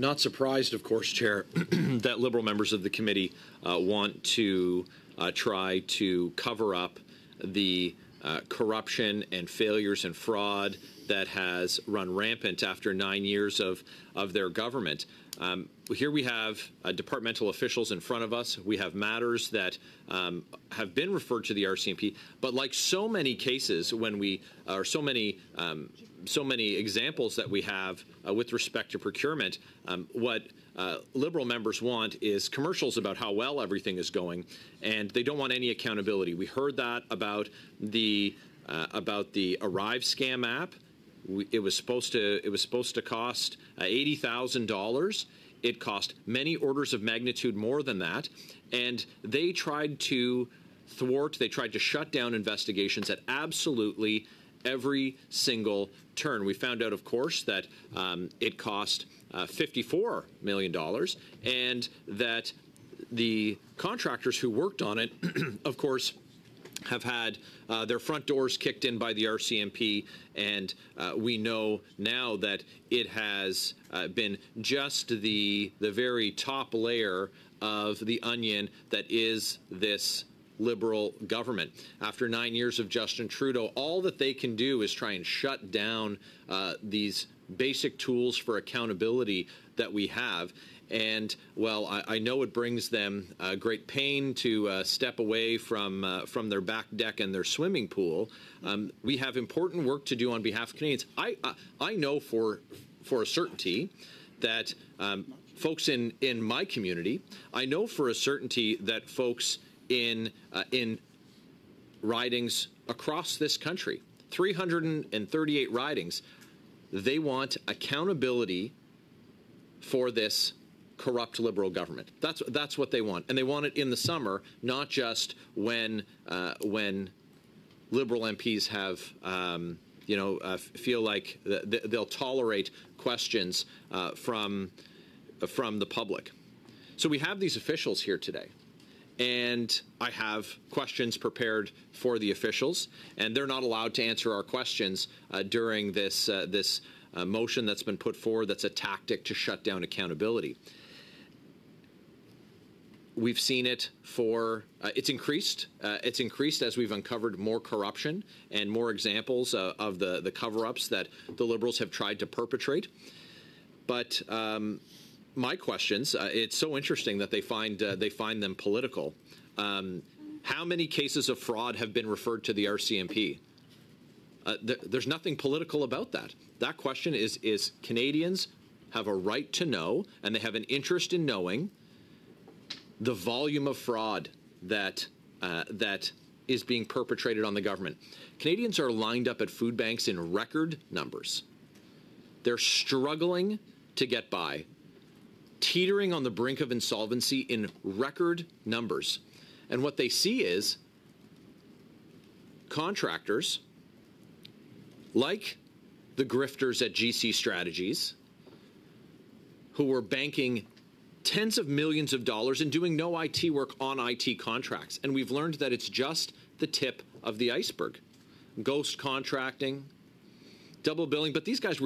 Not surprised, of course, Chair, that Liberal members of the committee want to try to cover up the corruption and failures and fraud that has run rampant after 9 years of their government. Here we have departmental officials in front of us. We have matters that have been referred to the RCMP, but like so many cases when we, or so many examples that we have with respect to procurement, what Liberal members want is commercials about how well everything is going, and they don't want any accountability. We heard that about the Arrive scam app. It was supposed to cost $80,000. It cost many orders of magnitude more than that, and they tried to they tried to shut down investigations at absolutely every single turn. We found out, of course, that it cost $54 million, and that the contractors who worked on it, of course, have had their front doors kicked in by the RCMP, and we know now that it has been just the very top layer of the onion that is this Liberal government. After 9 years of Justin Trudeau, all that they can do is try and shut down these basic tools for accountability that we have. And, well, I know it brings them great pain to step away from their back deck and their swimming pool. We have important work to do on behalf of Canadians. I know for a certainty that folks in my community, I know for a certainty that folks in ridings across this country, 338 ridings, they want accountability for this corrupt Liberal government. That's what they want, and they want it in the summer, not just when Liberal MPs have feel like they'll tolerate questions from the public. So we have these officials here today, and I have questions prepared for the officials, and they're not allowed to answer our questions during this motion that's been put forward. That's a tactic to shut down accountability. We've seen it for, it's increased as we've uncovered more corruption and more examples of the cover-ups that the Liberals have tried to perpetrate. But my questions, it's so interesting that they find them political. How many cases of fraud have been referred to the RCMP? There's nothing political about that. That question is Canadians have a right to know, and they have an interest in knowing the volume of fraud that is being perpetrated on the government. Canadians are lined up at food banks in record numbers. They're struggling to get by, teetering on the brink of insolvency in record numbers. And what they see is contractors like the grifters at GC Strategies, who were banking tens of millions of dollars and doing no IT work on IT contracts. And we've learned that it's just the tip of the iceberg. Ghost contracting, double billing, but these guys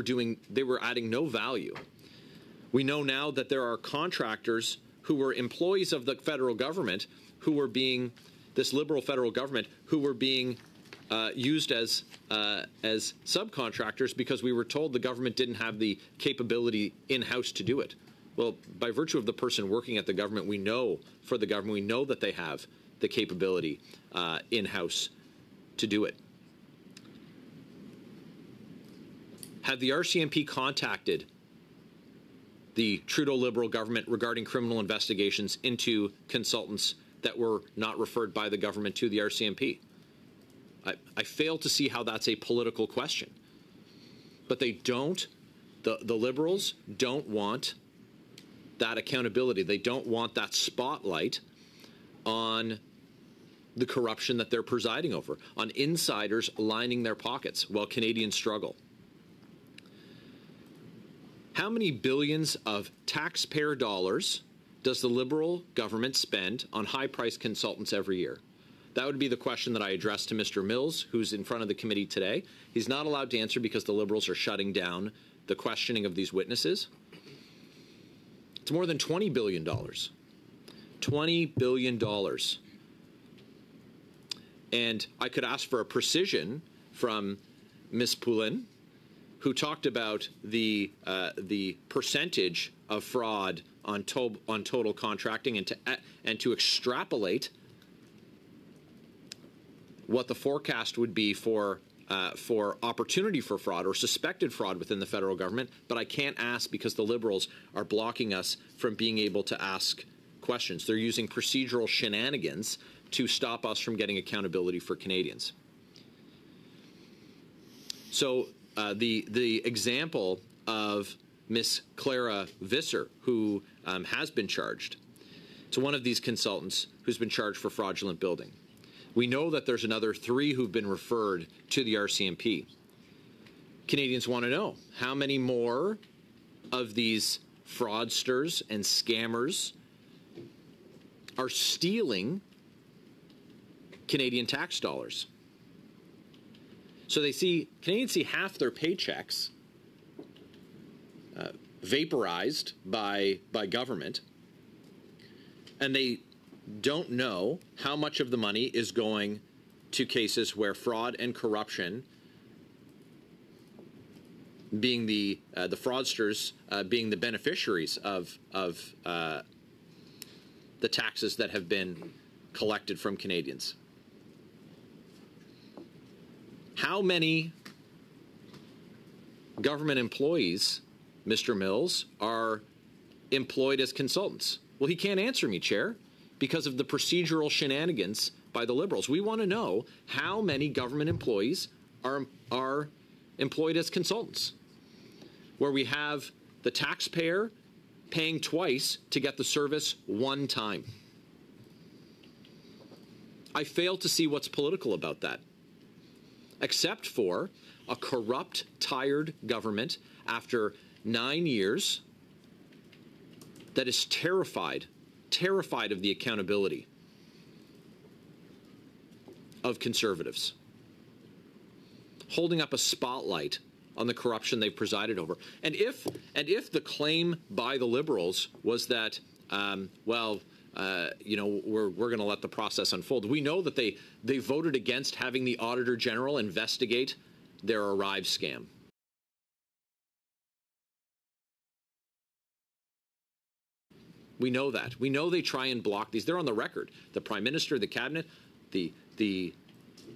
they were adding no value. We know now that there are contractors who were employees of the federal government who were being, this Liberal federal government, who were being used as subcontractors because we were told the government didn't have the capability in-house to do it. Well, by virtue of the person working at the government, we know that they have the capability in-house to do it. Have the RCMP contacted the Trudeau Liberal government regarding criminal investigations into consultants that were not referred by the government to the RCMP? I fail to see how that's a political question. But they don't, the Liberals don't want that accountability. They don't want that spotlight on the corruption that they're presiding over, on insiders lining their pockets while Canadians struggle. How many billions of taxpayer dollars does the Liberal government spend on high-priced consultants every year? That would be the question that I addressed to Mr. Mills, who's in front of the committee today. He's not allowed to answer because the Liberals are shutting down the questioning of these witnesses. It's more than $20 billion. $20 billion. And I could ask for a precision from Ms. Poulin, who talked about the percentage of fraud on total contracting, and to extrapolate what the forecast would be for opportunity for fraud or suspected fraud within the federal government. But I can't ask because the Liberals are blocking us from being able to ask questions. They're using procedural shenanigans to stop us from getting accountability for Canadians. So the example of Miss Clara Visser, who has been charged, to one of these consultants who's been charged for fraudulent building. We know that there's another 3 who've been referred to the RCMP. Canadians want to know how many more of these fraudsters and scammers are stealing Canadian tax dollars. So Canadians see half their paychecks vaporized by government, and they don't know how much of the money is going to cases where fraud and corruption, being the fraudsters being the beneficiaries of the taxes that have been collected from Canadians. How many government employees, Mr. Mills, are employed as consultants? Well, he can't answer me, Chair, because of the procedural shenanigans by the Liberals. We want to know how many government employees are employed as consultants, where we have the taxpayer paying twice to get the service one time. I fail to see what's political about that, except for a corrupt, tired government after 9 years that is terrified of the accountability of Conservatives, holding up a spotlight on the corruption they've presided over. And if the claim by the Liberals was that, you know, we're going to let the process unfold, we know that they voted against having the Auditor General investigate their Arrive scam. We know that. We know they try and block these. They're on the record. The Prime Minister, the Cabinet, the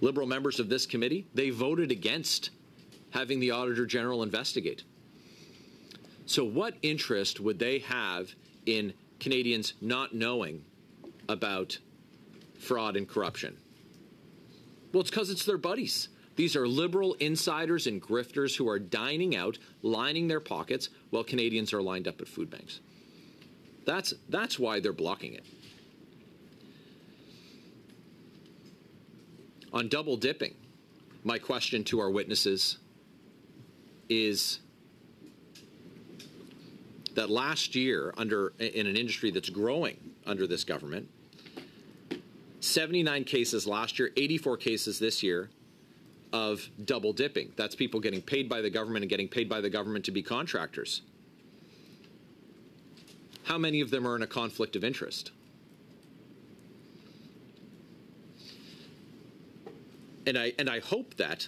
Liberal members of this committee, they voted against having the Auditor General investigate. So what interest would they have in Canadians not knowing about fraud and corruption? Well, it's because it's their buddies. These are Liberal insiders and grifters who are dining out, lining their pockets, while Canadians are lined up at food banks. That's why they're blocking it. On double dipping, my question to our witnesses is that last year, in an industry that's growing under this government, 79 cases last year, 84 cases this year of double dipping. That's people getting paid by the government and getting paid by the government to be contractors. How many of them are in a conflict of interest? And I hope that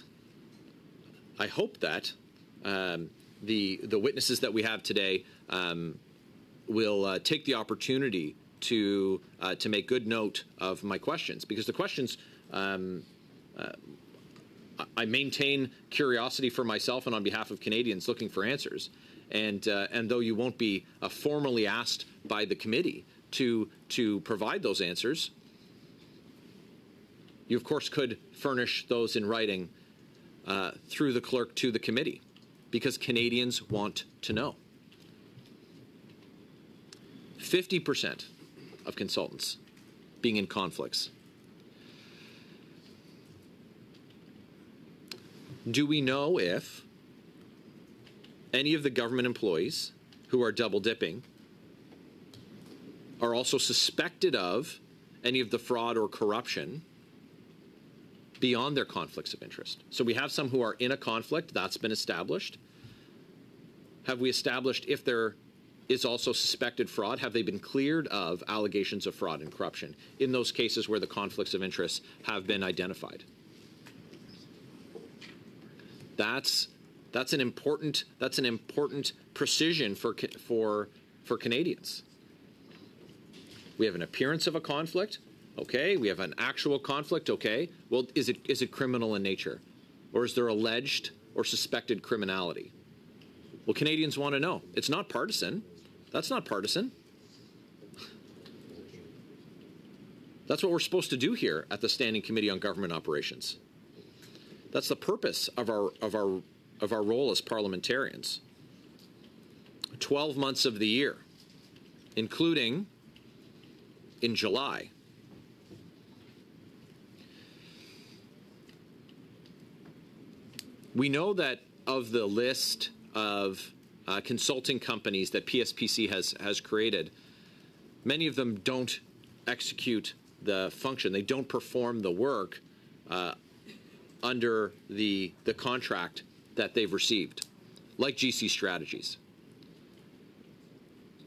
the witnesses that we have today will take the opportunity to make good note of my questions, because the questions, I maintain curiosity for myself and on behalf of Canadians looking for answers. And though you won't be formally asked by the committee to provide those answers, you of course could furnish those in writing through the clerk to the committee, because Canadians want to know. 50% of consultants being in conflicts. Do we know if any of the government employees who are double dipping are also suspected of any of the fraud or corruption beyond their conflicts of interest? So we have some who are in a conflict, that's been established. Have we established if they're is also suspected fraud? Have they been cleared of allegations of fraud and corruption in those cases where the conflicts of interest have been identified? That's an important precision for Canadians. We have an appearance of a conflict, okay. We have an actual conflict, okay. Well, is it criminal in nature, or is there alleged or suspected criminality? Well, Canadians want to know. It's not partisan. That's not partisan. That's what we're supposed to do here at the Standing Committee on Government Operations. That's the purpose of our role as parliamentarians. 12 months of the year, including in July. We know that of the list of consulting companies that PSPC has created, many of them don't execute the function. They don't perform the work under the contract that they've received, like GC Strategies.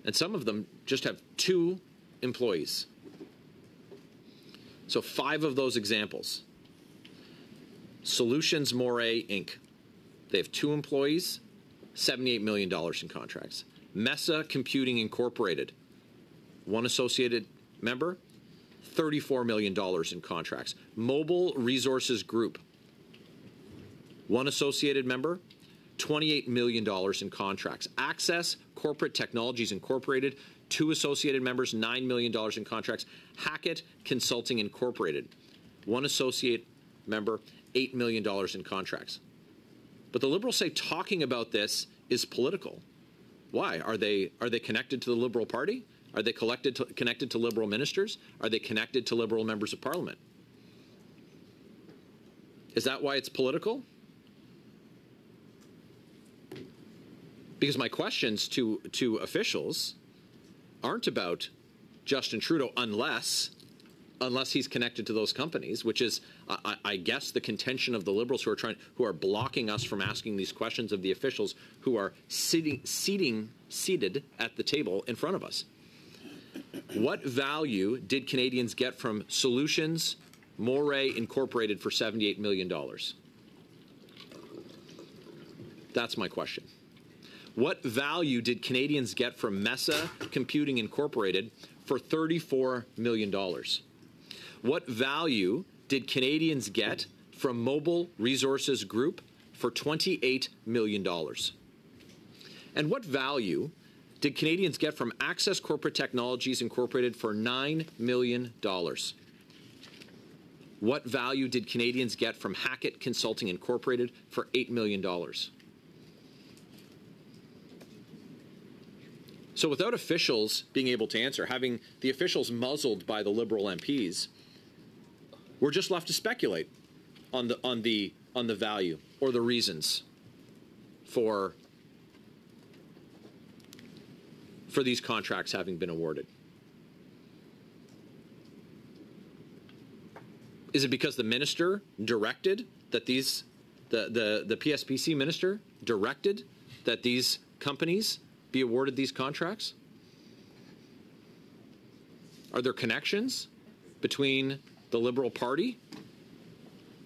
And some of them just have 2 employees. So 5 of those examples. Solutions Moray Inc. They have 2 employees, $78 million in contracts. Mesa Computing Incorporated, 1 associated member, $34 million in contracts. Mobile Resources Group, 1 associated member, $28 million in contracts. Access Corporate Technologies Incorporated, 2 associated members, $9 million in contracts. Hackett Consulting Incorporated, 1 associate member, $8 million in contracts. But the Liberals say talking about this is political. Why? Are they connected to the Liberal Party? Are they connected to Liberal ministers? Are they connected to Liberal members of Parliament? Is that why it's political? Because my questions to officials aren't about Justin Trudeau unless he's connected to those companies, which is, I guess, the contention of the Liberals who are blocking us from asking these questions of the officials who are seated at the table in front of us. What value did Canadians get from Solutions Moray Incorporated for $78 million? That's my question. What value did Canadians get from Mesa Computing Incorporated for $34 million? What value did Canadians get from Mobile Resources Group for $28 million? And what value did Canadians get from Access Corporate Technologies Incorporated for $9 million? What value did Canadians get from Hackett Consulting Incorporated for $8 million? So without officials being able to answer, having the officials muzzled by the Liberal MPs, we're just left to speculate on the value or the reasons for these contracts having been awarded. Is it because the minister directed that the PSPC minister directed that these companies be awarded these contracts? Are there connections between the Liberal Party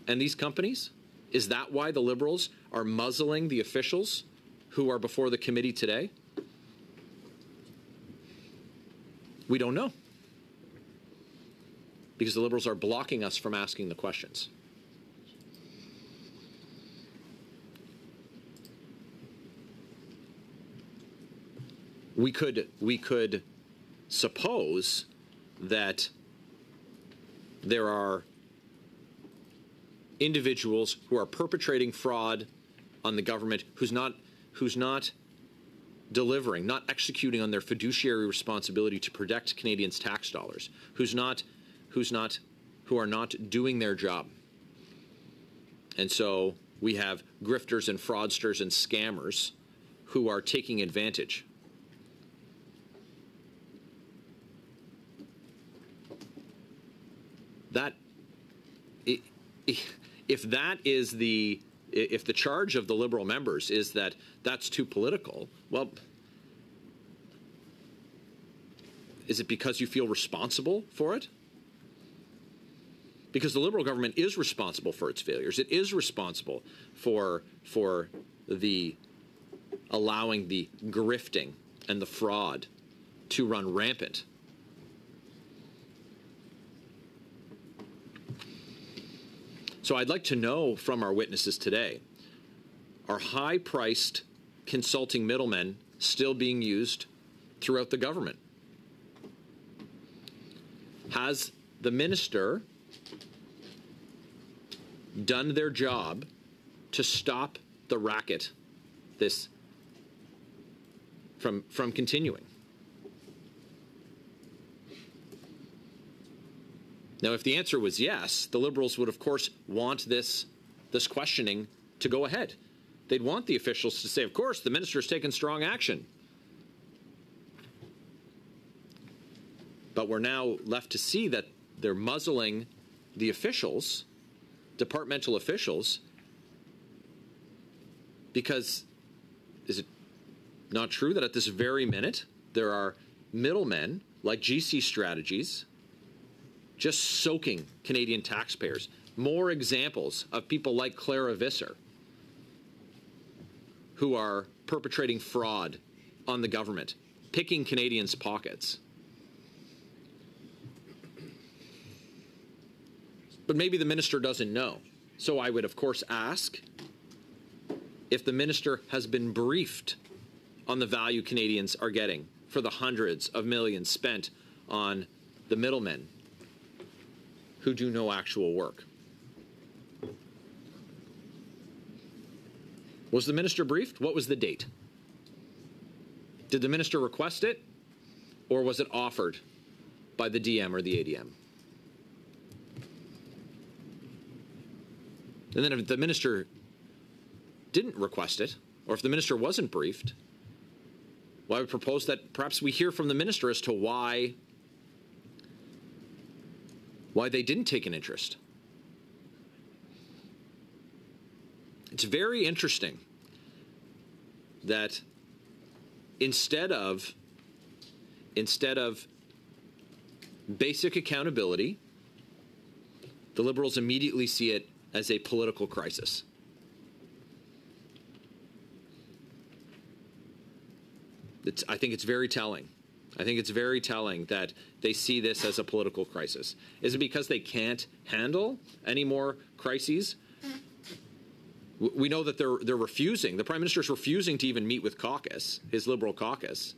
and these companies? Is that why the Liberals are muzzling the officials who are before the committee today? We don't know, because the Liberals are blocking us from asking the questions. We could suppose that there are individuals who are perpetrating fraud on the government who's not delivering, not executing on their fiduciary responsibility to protect Canadians' tax dollars, who are not doing their job. And so we have grifters and fraudsters and scammers who are taking advantage. That, if the charge of the Liberal members is that that's too political, well, Is it because you feel responsible for it? Because the Liberal government is responsible for its failures. It is responsible for the allowing the grifting and the fraud to run rampant. So I'd like to know from our witnesses today, are high-priced consulting middlemen still being used throughout the government? Has the minister done their job to stop the racket from continuing? Now, if the answer was yes, the Liberals would, of course, want this questioning to go ahead. They'd want the officials to say, of course, the minister's taken strong action. But we're now left to see that they're muzzling the officials, departmental officials, because is it not true that at this very minute there are middlemen like GC Strategies just soaking Canadian taxpayers? More examples of people like Clara Visser who are perpetrating fraud on the government, picking Canadians' pockets. But maybe the minister doesn't know. So I would, of course, ask if the minister has been briefed on the value Canadians are getting for the hundreds of millions spent on the middlemen who do no actual work. Was the minister briefed? What was the date? Did the minister request it, or was it offered by the DM or the ADM? And then if the minister didn't request it, or if the minister wasn't briefed, well, I would propose that perhaps we hear from the minister as to why they didn't take an interest. It's very interesting that instead of basic accountability, the Liberals immediately see it as a political crisis. I think it's very telling. I think it's very telling that they see this as a political crisis. Is it because they can't handle any more crises? We know that they're refusing. The Prime Minister is refusing to even meet with caucus, his Liberal caucus.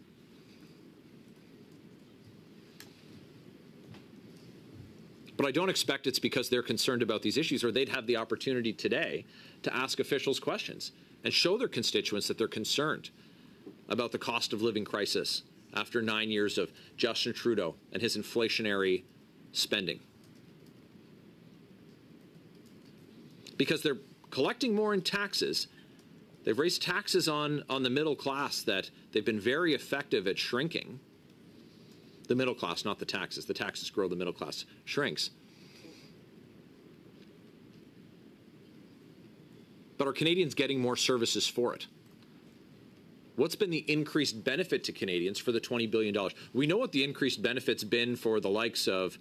But I don't expect it's because they're concerned about these issues, or they'd have the opportunity today to ask officials questions and show their constituents that they're concerned about the cost of living crisis after 9 years of Justin Trudeau and his inflationary spending. Because they're collecting more in taxes. They've raised taxes on the middle class that they've been very effective at shrinking. The middle class, not the taxes. The taxes grow, the middle class shrinks. But are Canadians getting more services for it? What's been the increased benefit to Canadians for the $20 billion? We know what the increased benefit's been for the likes of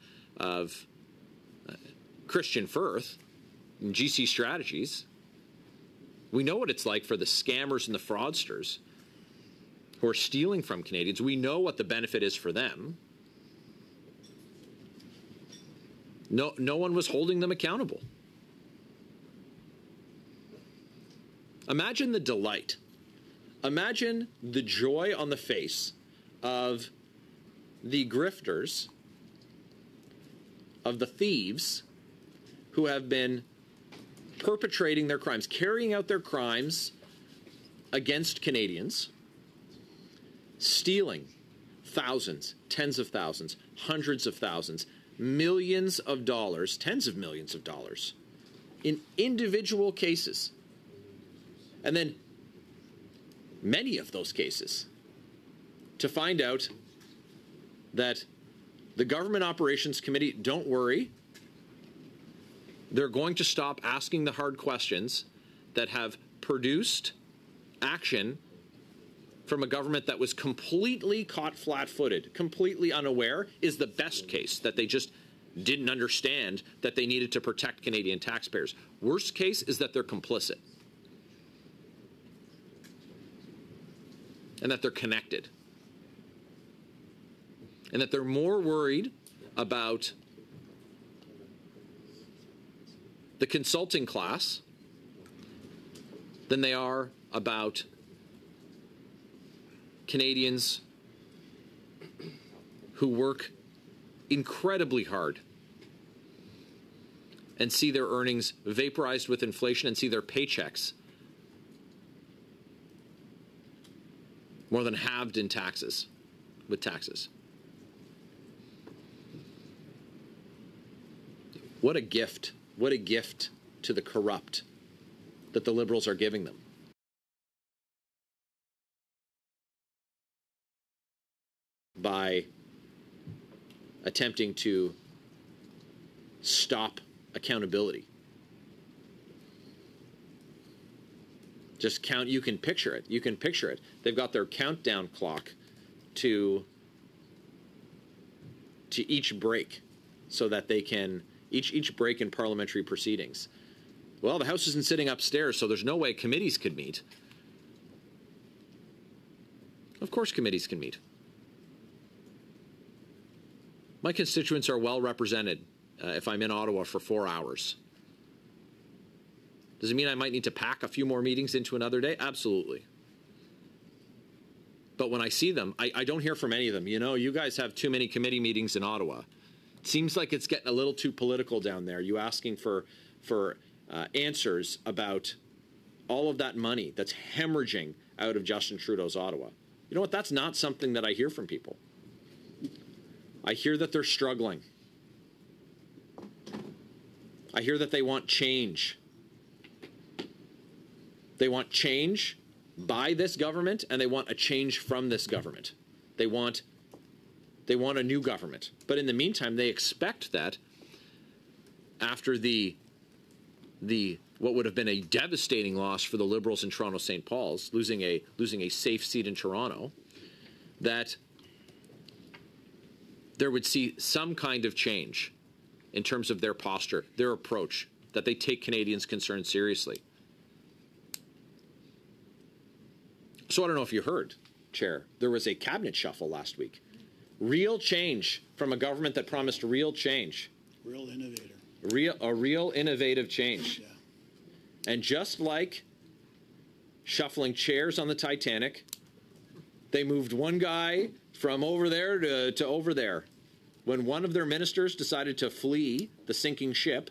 Christian Firth and GC Strategies. We know what it's like for the scammers and the fraudsters who are stealing from Canadians. We know what the benefit is for them. No one was holding them accountable. Imagine the delight. Imagine the joy on the face of the grifters, of the thieves who have been perpetrating their crimes, carrying out their crimes against Canadians, stealing thousands, tens of thousands, hundreds of thousands, millions of dollars, tens of millions of dollars in individual cases. And then many of those cases to find out that the Government Operations Committee, don't worry, they're going to stop asking the hard questions that have produced action from a government that was completely caught flat-footed, completely unaware, is the best case, that they just didn't understand that they needed to protect Canadian taxpayers. Worst case is that they're complicit and that they're connected and that they're more worried about the consulting class than they are about Canadians who work incredibly hard and see their earnings vaporized with inflation and see their paychecks more than halved in taxes, with taxes. What a gift to the corrupt that the Liberals are giving them. By attempting to stop accountability. Just count, you can picture it. You can picture it. They've got their countdown clock to each break so that they can, each break in parliamentary proceedings. Well, the House isn't sitting upstairs, so there's no way committees could meet. Of course committees can meet. My constituents are well represented if I'm in Ottawa for 4 hours. Does it mean I might need to pack a few more meetings into another day? Absolutely. But when I see them, I don't hear from any of them. You know, you guys have too many committee meetings in Ottawa. It seems like it's getting a little too political down there. You asking for answers about all of that money that's hemorrhaging out of Justin Trudeau's Ottawa. You know what? That's not something that I hear from people. I hear that they're struggling. I hear that they want change. They want change by this government, and they want a change from this government. They want a new government. But in the meantime, they expect that after the what would have been a devastating loss for the Liberals in Toronto St. Paul's, losing a safe seat in Toronto, that there would see some kind of change in terms of their posture, their approach, that they take Canadians' concerns seriously. So I don't know if you heard, Chair, there was a cabinet shuffle last week. Real change from a government that promised real change. Real innovator. A real innovative change. Yeah. And just like shuffling chairs on the Titanic, they moved one guy from over there to over there. When one of their ministers decided to flee the sinking ship,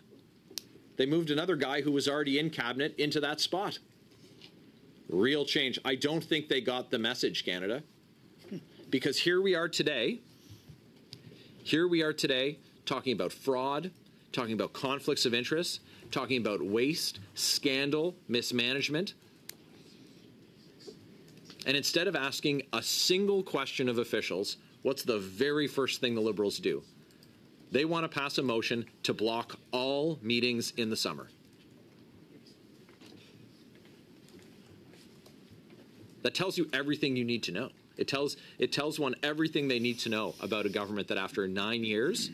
they moved another guy who was already in cabinet into that spot. Real change. I don't think they got the message, Canada. Because here we are today talking about fraud, talking about conflicts of interest, talking about waste, scandal, mismanagement. And instead of asking a single question of officials, what's the very first thing the Liberals do? They want to pass a motion to block all meetings in the summer. That tells you everything you need to know. It tells one everything they need to know about a government that after 9 years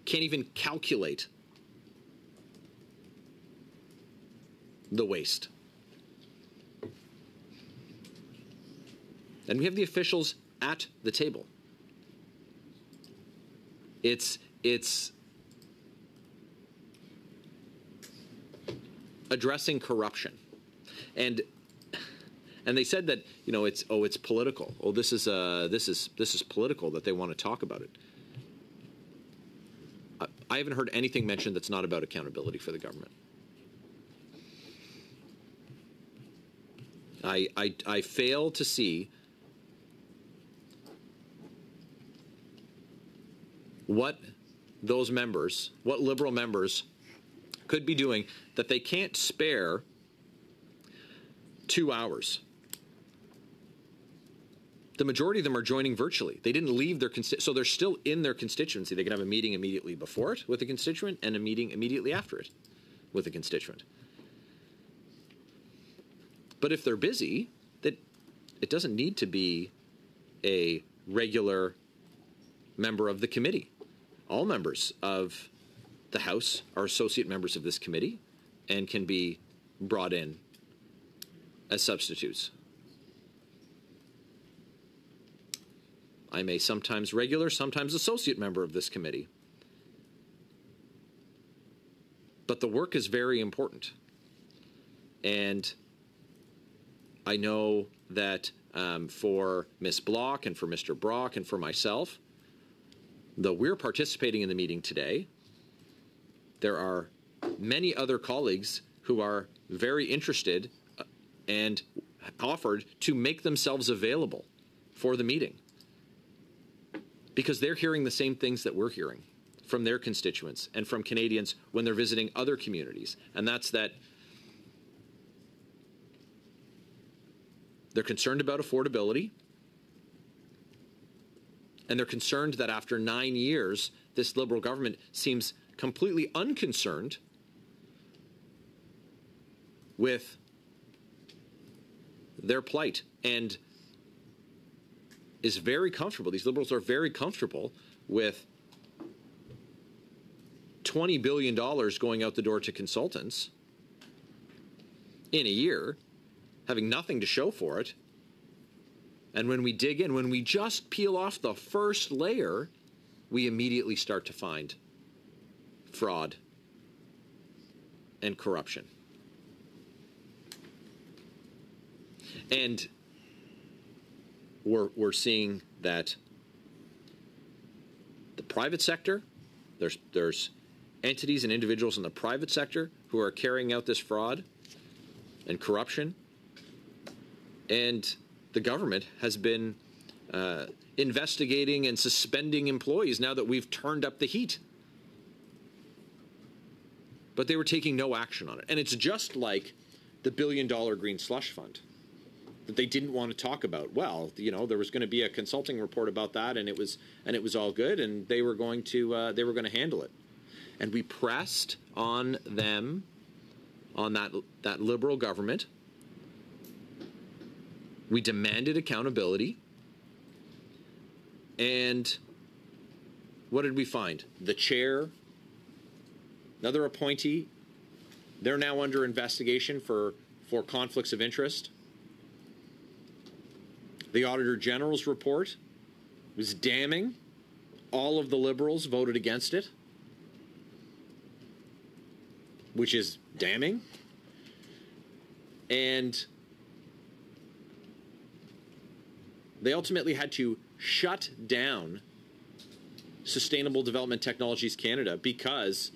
can't even calculate the waste. And we have the officials at the table. It's addressing corruption. And they said that, you know, it's political. Oh, this is political that they want to talk about it. I haven't heard anything mentioned that's not about accountability for the government. I fail to see what those members, what Liberal members could be doing that they can't spare 2 hours. The majority of them are joining virtually. They didn't leave their so they're still in their constituency. They can have a meeting immediately before it with a constituent and a meeting immediately after it with a constituent. But if they're busy, that it doesn't need to be a regular member of the committee. All members of the House are associate members of this committee and can be brought in as substitutes. I'm a sometimes regular, sometimes associate member of this committee. But the work is very important. And I know that for Ms. Block and for Mr. Brock and for myself, though we're participating in the meeting today, there are many other colleagues who are very interested and offered to make themselves available for the meeting, because they're hearing the same things that we're hearing from their constituents and from Canadians when they're visiting other communities. And that's that they're concerned about affordability, and they're concerned that after 9 years, this Liberal government seems completely unconcerned with their plight and is very comfortable. These Liberals are very comfortable with $20 billion going out the door to consultants in a year, having nothing to show for it. And when we dig in, when we just peel off the first layer, we immediately start to find fraud and corruption. And we're seeing that the private sector, there's entities and individuals in the private sector who are carrying out this fraud and corruption. And the government has been investigating and suspending employees now that we've turned up the heat. But they were taking no action on it. And it's just like the $1 billion green slush fund that they didn't want to talk about. Well, you know, there was going to be a consulting report about that, and it was all good, and they were going to handle it. And we pressed on them, on that Liberal government. We demanded accountability. And what did we find? The chair, another appointee, they're now under investigation for conflicts of interest. The Auditor General's report was damning. All of the Liberals voted against it, which is damning. And they ultimately had to shut down Sustainable Development Technologies Canada because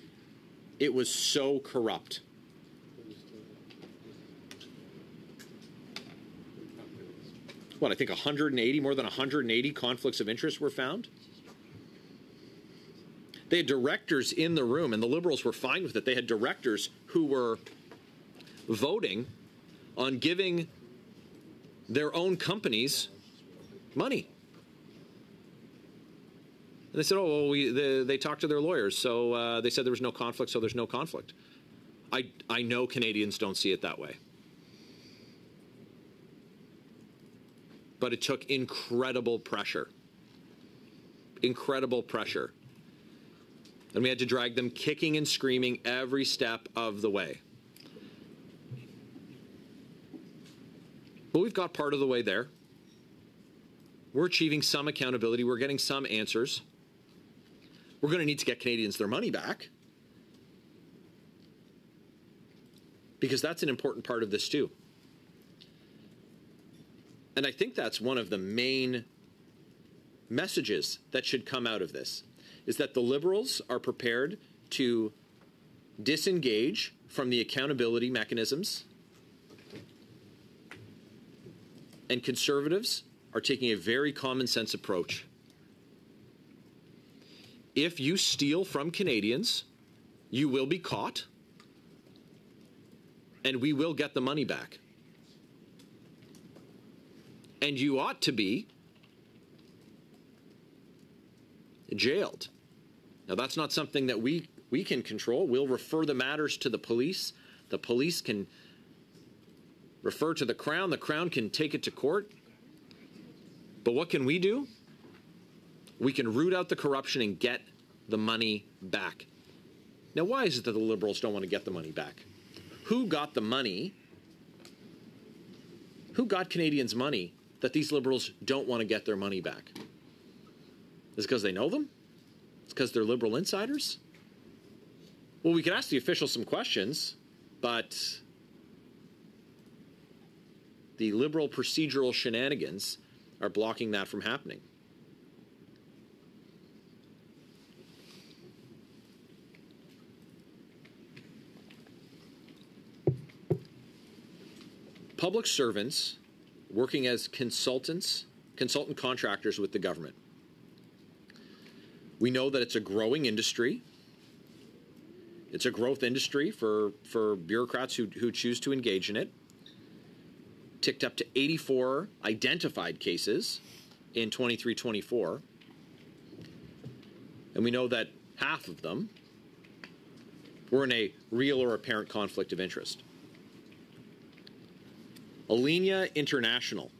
it was so corrupt. What, I think more than 180 conflicts of interest were found. They had directors in the room, and the Liberals were fine with it. They had directors who were voting on giving their own companies money. And they said, oh, well, they talked to their lawyers, so they said there was no conflict, so there's no conflict. I know Canadians don't see it that way. But it took incredible pressure. Incredible pressure. And we had to drag them kicking and screaming every step of the way. But we've got part of the way there. We're achieving some accountability. We're getting some answers. We're going to need to get Canadians their money back, because that's an important part of this too. And I think that's one of the main messages that should come out of this, is that the Liberals are prepared to disengage from the accountability mechanisms, and Conservatives are taking a very common sense approach. If you steal from Canadians, you will be caught, and we will get the money back. And you ought to be jailed. Now, that's not something that we can control. We'll refer the matters to the police. The police can refer to the Crown. The Crown can take it to court. But what can we do? We can root out the corruption and get the money back. Now, why is it that the Liberals don't want to get the money back? Who got the money? Who got Canadians money that these Liberals don't want to get their money back? Is it because they know them? It's because they're Liberal insiders? Well, we could ask the officials some questions, but the Liberal procedural shenanigans are blocking that from happening. Public servants working as consultant contractors with the government. We know that it's a growing industry. It's a growth industry for bureaucrats who choose to engage in it. Ticked up to 84 identified cases in 23-24. And we know that half of them were in a real or apparent conflict of interest. Alenia International.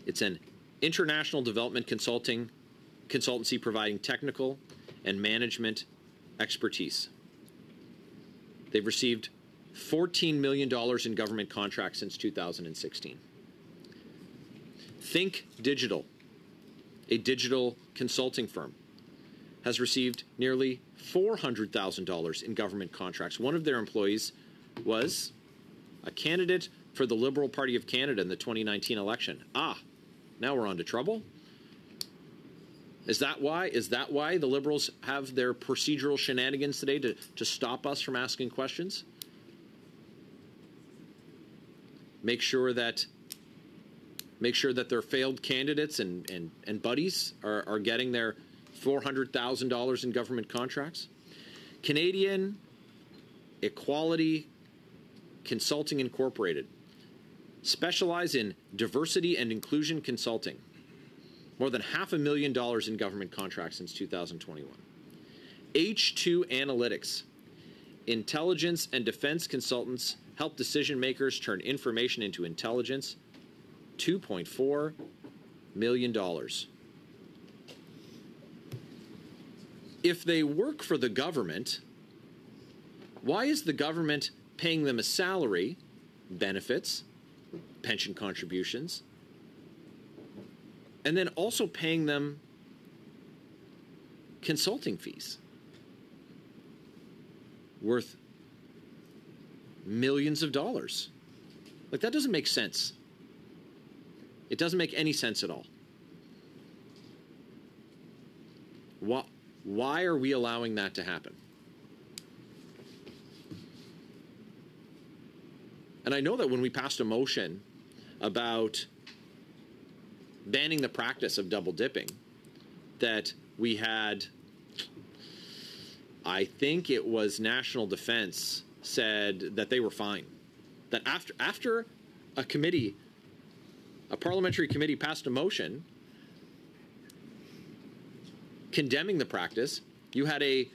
It's an international development consultancy providing technical and management expertise. They've received $14 million in government contracts since 2016. Think Digital, a digital consulting firm, has received nearly $400,000 in government contracts. One of their employees was a candidate for the Liberal Party of Canada in the 2019 election. Now we're on to trouble. Is that why the Liberals have their procedural shenanigans today to stop us from asking questions? Make sure that their failed candidates and buddies are getting their $400,000 in government contracts. Canadian Equality Consulting Incorporated specialize in diversity and inclusion consulting. More than $500,000 in government contracts since 2021. H2 Analytics. Intelligence and defense consultants help decision makers turn information into intelligence. $2.4 million. If they work for the government, why is the government paying them a salary, benefits, pension contributions, and then also paying them consulting fees worth millions of dollars? Like, that doesn't make sense. It doesn't make any sense at all. Why are we allowing that to happen? And I know that when we passed a motion about banning the practice of double dipping, that we had, I think it was National Defense said that they were fine. That after a parliamentary committee passed a motion condemning the practice, you had a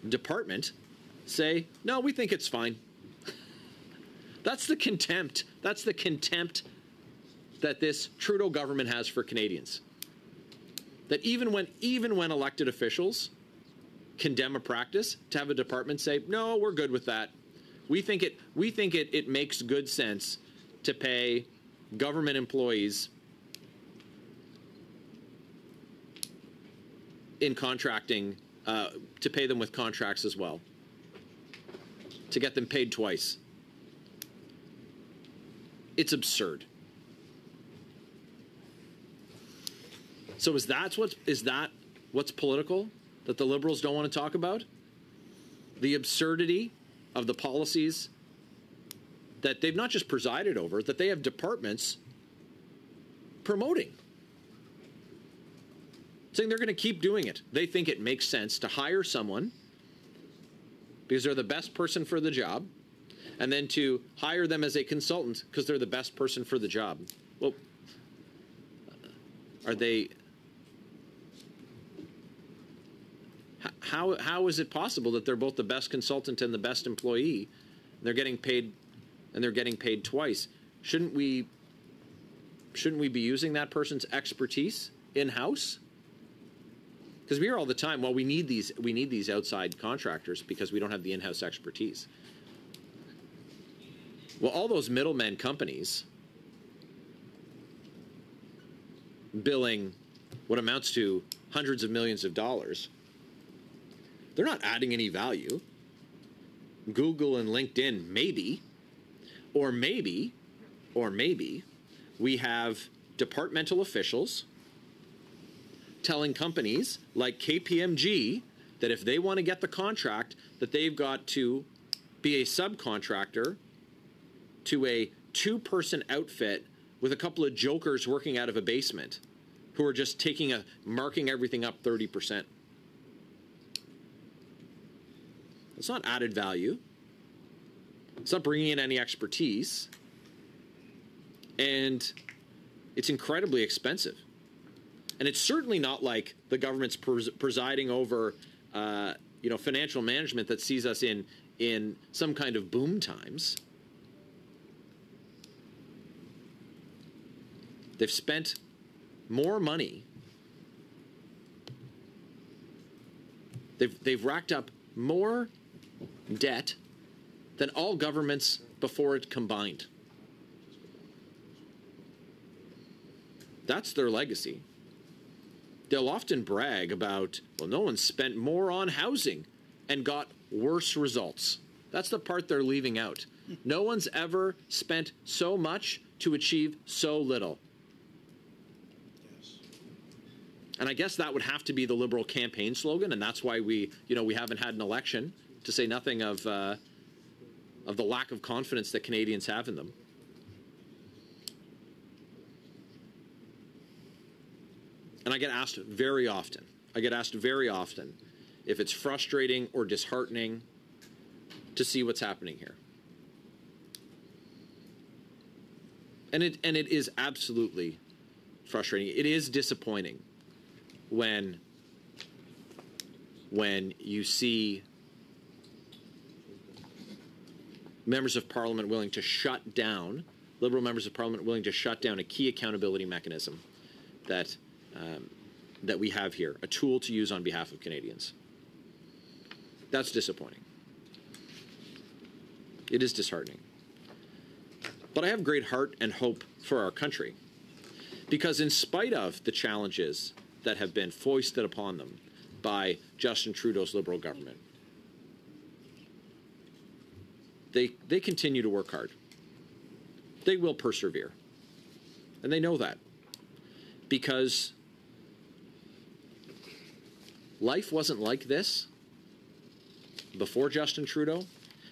department say, no, we think it's fine. That's the contempt. That's the contempt that this Trudeau government has for Canadians. That even when elected officials condemn a practice, to have a department say, no, we're good with that. We think it makes good sense to pay government employees in contracting, to pay them with contracts as well, to get them paid twice. It's absurd. So is that what's political that the Liberals don't want to talk about? The absurdity of the policies that they've not just presided over, that they have departments promoting. Saying they're going to keep doing it. They think it makes sense to hire someone because they're the best person for the job, and then to hire them as a consultant because they're the best person for the job. Well, how is it possible that they're both the best consultant and the best employee, and they're getting paid twice? Shouldn't we be using that person's expertise in-house? Because we hear all the time, well, we need these outside contractors because we don't have the in-house expertise. Well, all those middlemen companies billing what amounts to hundreds of millions of dollars, they're not adding any value. Google and LinkedIn, maybe. Or maybe we have departmental officials telling companies like KPMG that if they want to get the contract, that they've got to be a subcontractor to a two-person outfit with a couple of jokers working out of a basement who are just marking everything up 30%. It's not added value. It's not bringing in any expertise. And it's incredibly expensive. And it's certainly not like the government's presiding over, financial management that sees us in some kind of boom times. They've spent more money. They've racked up more debt than all governments before it combined. That's their legacy. They'll often brag about, well, no one spent more on housing and got worse results. That's the part they're leaving out. No one's ever spent so much to achieve so little. And I guess that would have to be the Liberal campaign slogan, and that's why we haven't had an election, to say nothing of the lack of confidence that Canadians have in them. And I get asked very often if it's frustrating or disheartening to see what's happening here. And it is absolutely frustrating. It is disappointing when you see members of Parliament willing to shut down, Liberal members of Parliament willing to shut down a key accountability mechanism that we have here, a tool to use on behalf of Canadians. That's disappointing. It is disheartening. But I have great heart and hope for our country, because in spite of the challenges that have been foisted upon them by Justin Trudeau's Liberal government, they continue to work hard. They will persevere. And they know that, because life wasn't like this before Justin Trudeau,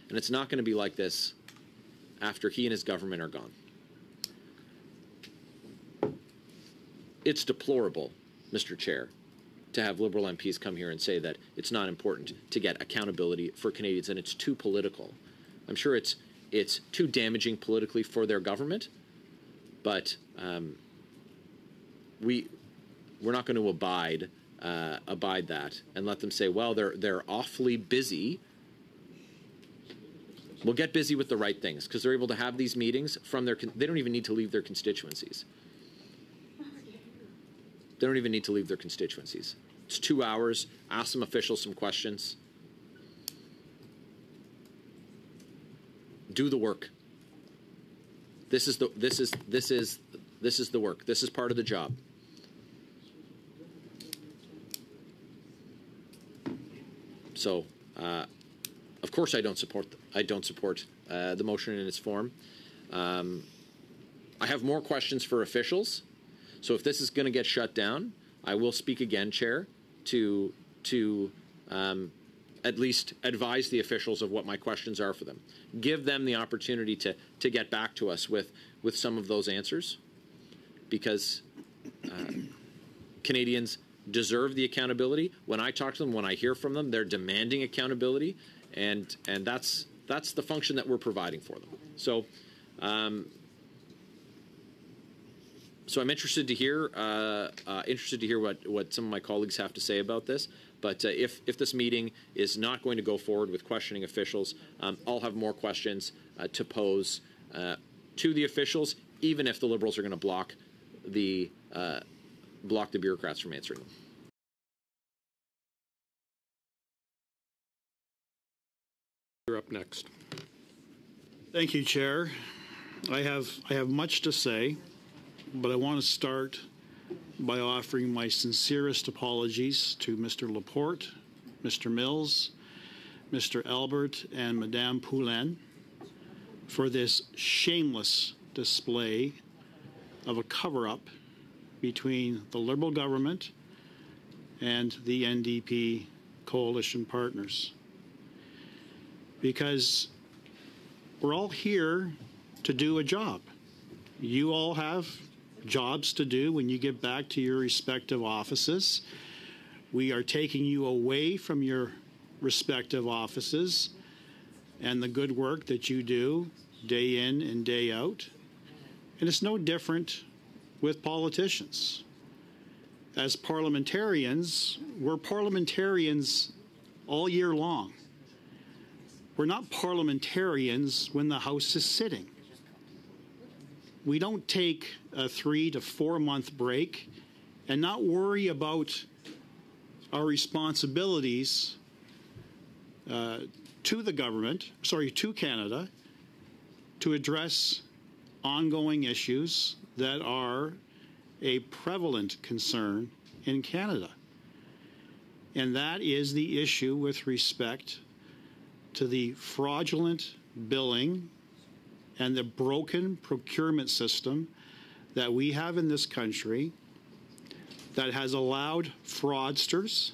and it's not going to be like this after he and his government are gone. It's deplorable, Mr. Chair, to have Liberal MPs come here and say that it's not important to get accountability for Canadians and it's too political. I'm sure it's too damaging politically for their government, but we're not going to abide that and let them say, well, they're awfully busy. We'll get busy with the right things, because they're able to have these meetings from they don't even need to leave their constituencies. They don't even need to leave their constituencies. It's 2 hours. Ask some officials some questions. Do the work. This is the work. This is part of the job. So, of course, I don't support the motion in its form. I have more questions for officials. So if this is going to get shut down, I will speak again, Chair, to at least advise the officials of what my questions are for them. Give them the opportunity to get back to us with some of those answers, because Canadians deserve the accountability. When I talk to them, when I hear from them, they're demanding accountability, and that's the function that we're providing for them. So. So I'm interested to hear what some of my colleagues have to say about this. But if this meeting is not going to go forward with questioning officials, I'll have more questions to pose to the officials, even if the Liberals are going to block the bureaucrats from answering them. You're up next. Thank you, Chair. I have much to say, but I want to start by offering my sincerest apologies to Mr. Laporte, Mr. Mills, Mr. Albert, and Madame Poulin for this shameless display of a cover-up between the Liberal government and the NDP coalition partners. Because we're all here to do a job. You all have jobs to do when you get back to your respective offices. We are taking you away from your respective offices and the good work that you do day in and day out. And it's no different with politicians. As parliamentarians, we're parliamentarians all year long. We're not parliamentarians when the House is sitting. We don't take a 3 to 4 month break and not worry about our responsibilities to the government, to Canada, to address ongoing issues that are a prevalent concern in Canada. And that is the issue with respect to the fraudulent billing and the broken procurement system that we have in this country that has allowed fraudsters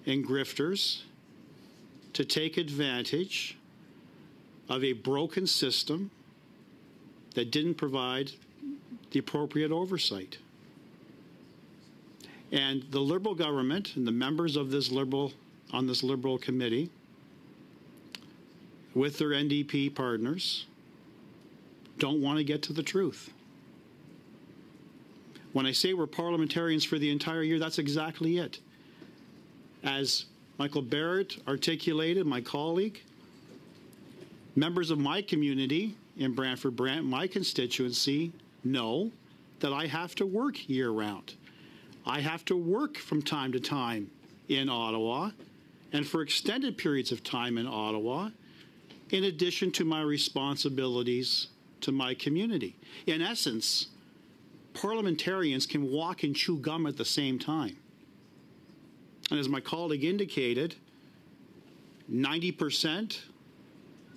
and grifters to take advantage of a broken system that didn't provide the appropriate oversight. And the Liberal government and the members of this Liberal committee with their NDP partners don't want to get to the truth. When I say we're parliamentarians for the entire year, that's exactly it. As Michael Barrett articulated, my colleague, members of my community in Brantford-Brant, my constituency, know that I have to work year-round. I have to work from time to time in Ottawa and for extended periods of time in Ottawa, in addition to my responsibilities to my community. In essence, parliamentarians can walk and chew gum at the same time. And as my colleague indicated, 90%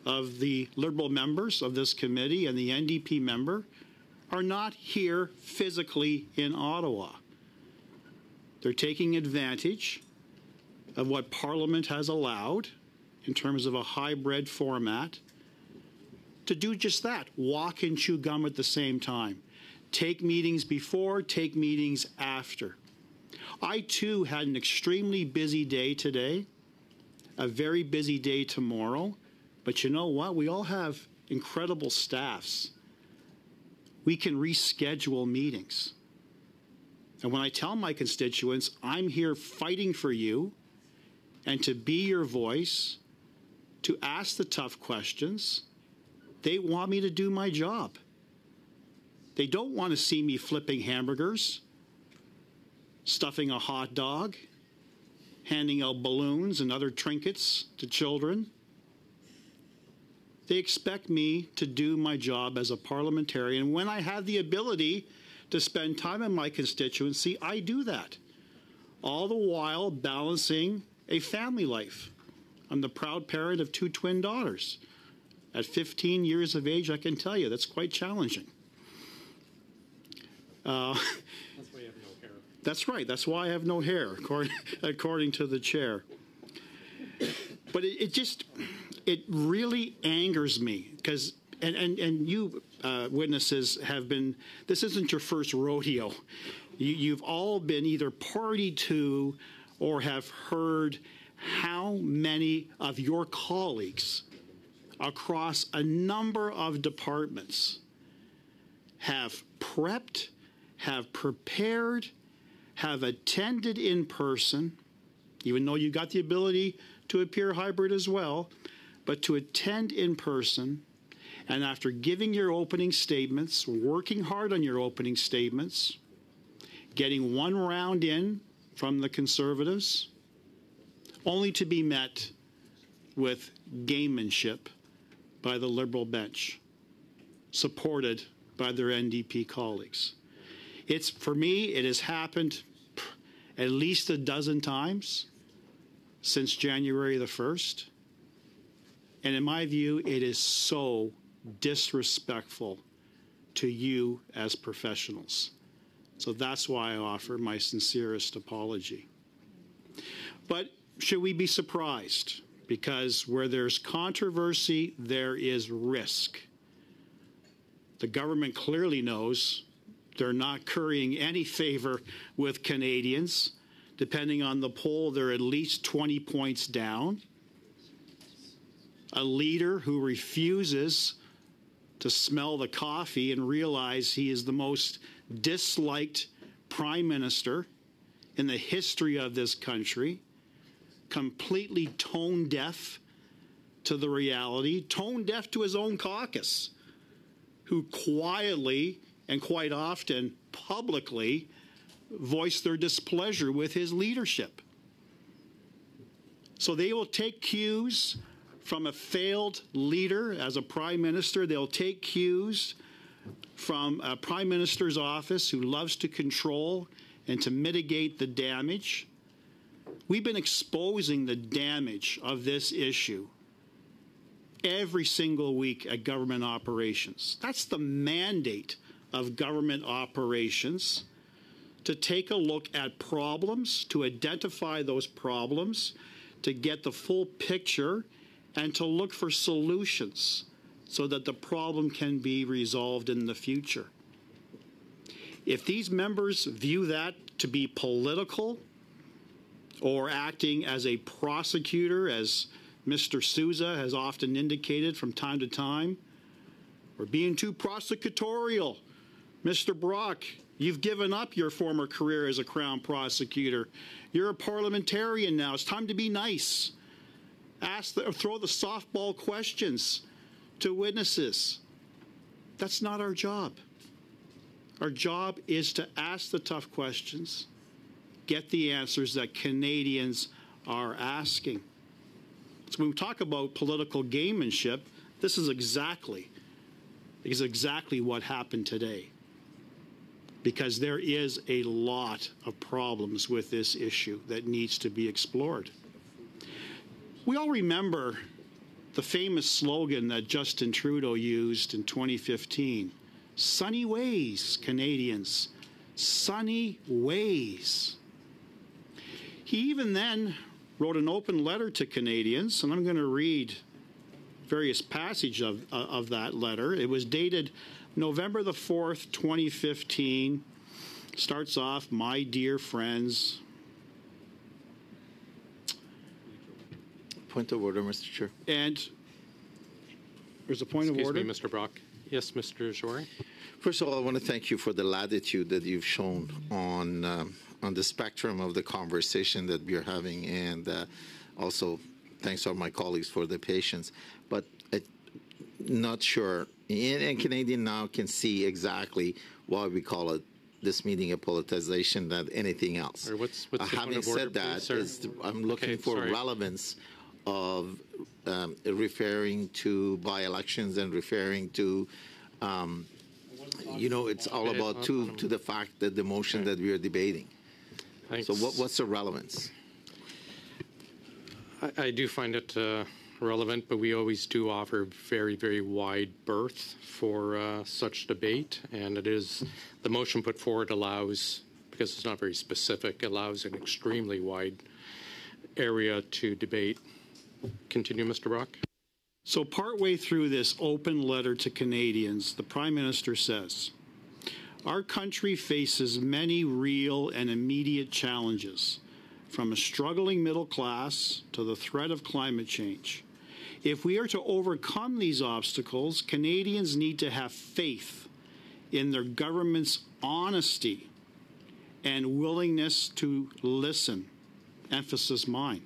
of the Liberal members of this committee and the NDP member are not here physically in Ottawa. They're taking advantage of what Parliament has allowed in terms of a hybrid format to do just that, walk and chew gum at the same time. Take meetings before, take meetings after. I too had an extremely busy day today, a very busy day tomorrow, but you know what? We all have incredible staffs. We can reschedule meetings. And when I tell my constituents, I'm here fighting for you and to be your voice, to ask the tough questions, they want me to do my job. They don't want to see me flipping hamburgers, stuffing a hot dog, handing out balloons and other trinkets to children. They expect me to do my job as a parliamentarian. When I have the ability to spend time in my constituency, I do that, all the while balancing a family life. I'm the proud parent of 2 twin daughters. At 15 years of age, I can tell you that's quite challenging. That's why you have no hair. That's right. That's why I have no hair, according to the chair. But it really angers me because, and you witnesses have been, this isn't your first rodeo. You've all been either party to or have heard how many of your colleagues across a number of departments have prepped, have prepared, have attended in person even though you got the ability to appear hybrid as well, but to attend in person, and after giving your opening statements, working hard on your opening statements, getting one round in from the Conservatives, only to be met with gamemanship by the Liberal bench, supported by their NDP colleagues. For me, it has happened at least a dozen times since January the 1st. And in my view, it is so disrespectful to you as professionals. So that's why I offer my sincerest apology. But should we be surprised? Because where there's controversy, there is risk. The government clearly knows they're not currying any favor with Canadians. Depending on the poll, they're at least 20 points down. A leader who refuses to smell the coffee and realize he is the most disliked prime minister in the history of this country, completely tone deaf to the reality, tone deaf to his own caucus, who quietly and quite often publicly voice their displeasure with his leadership. So they will take cues from a failed leader as a prime minister. They'll take cues from a prime minister's office who loves to control and to mitigate the damage. We've been exposing the damage of this issue every single week at government operations. That's the mandate of government operations, to take a look at problems, to identify those problems, to get the full picture, and to look for solutions so that the problem can be resolved in the future. If these members view that to be political or acting as a prosecutor, as Mr. Sousa has often indicated from time to time, or being too prosecutorial, Mr. Brock, you've given up your former career as a Crown prosecutor. You're a parliamentarian now. It's time to be nice. Throw the softball questions to witnesses. That's not our job. Our job is to ask the tough questions, get the answers that Canadians are asking. So when we talk about political gamemanship, this is exactly what happened today. Because there is a lot of problems with this issue that needs to be explored. We all remember the famous slogan that Justin Trudeau used in 2015, "Sunny ways, Canadians, sunny ways." He even then wrote an open letter to Canadians, and I'm going to read various passages of that letter. It was dated November the 4th, 2015, starts off, "My dear friends." Point of order, Mr. Chair. And there's a point of order. Excuse me, Mr. Brock. Yes, Mr. Jory. First of all, I want to thank you for the latitude that you've shown on the spectrum of the conversation that we're having, and also thanks to my colleagues for the patience. But I'm not sure, and Canadian now can see exactly why we call it this meeting a politicization than anything else. Or what's the Having point of order, said that, please, I'm looking for sorry. relevance of referring to by-elections and referring to, it's all about to the fact that the motion that we are debating. Thanks. So what's the relevance? I do find it relevant, but we always do offer very, very wide berth for such debate, and it is the motion put forward allows, because it's not very specific, allows an extremely wide area to debate. Continue, Mr. Brock. So partway through this open letter to Canadians, the Prime Minister says, "Our country faces many real and immediate challenges, from a struggling middle class to the threat of climate change. If we are to overcome these obstacles, Canadians need to have faith in their government's honesty and willingness to listen emphasis mine.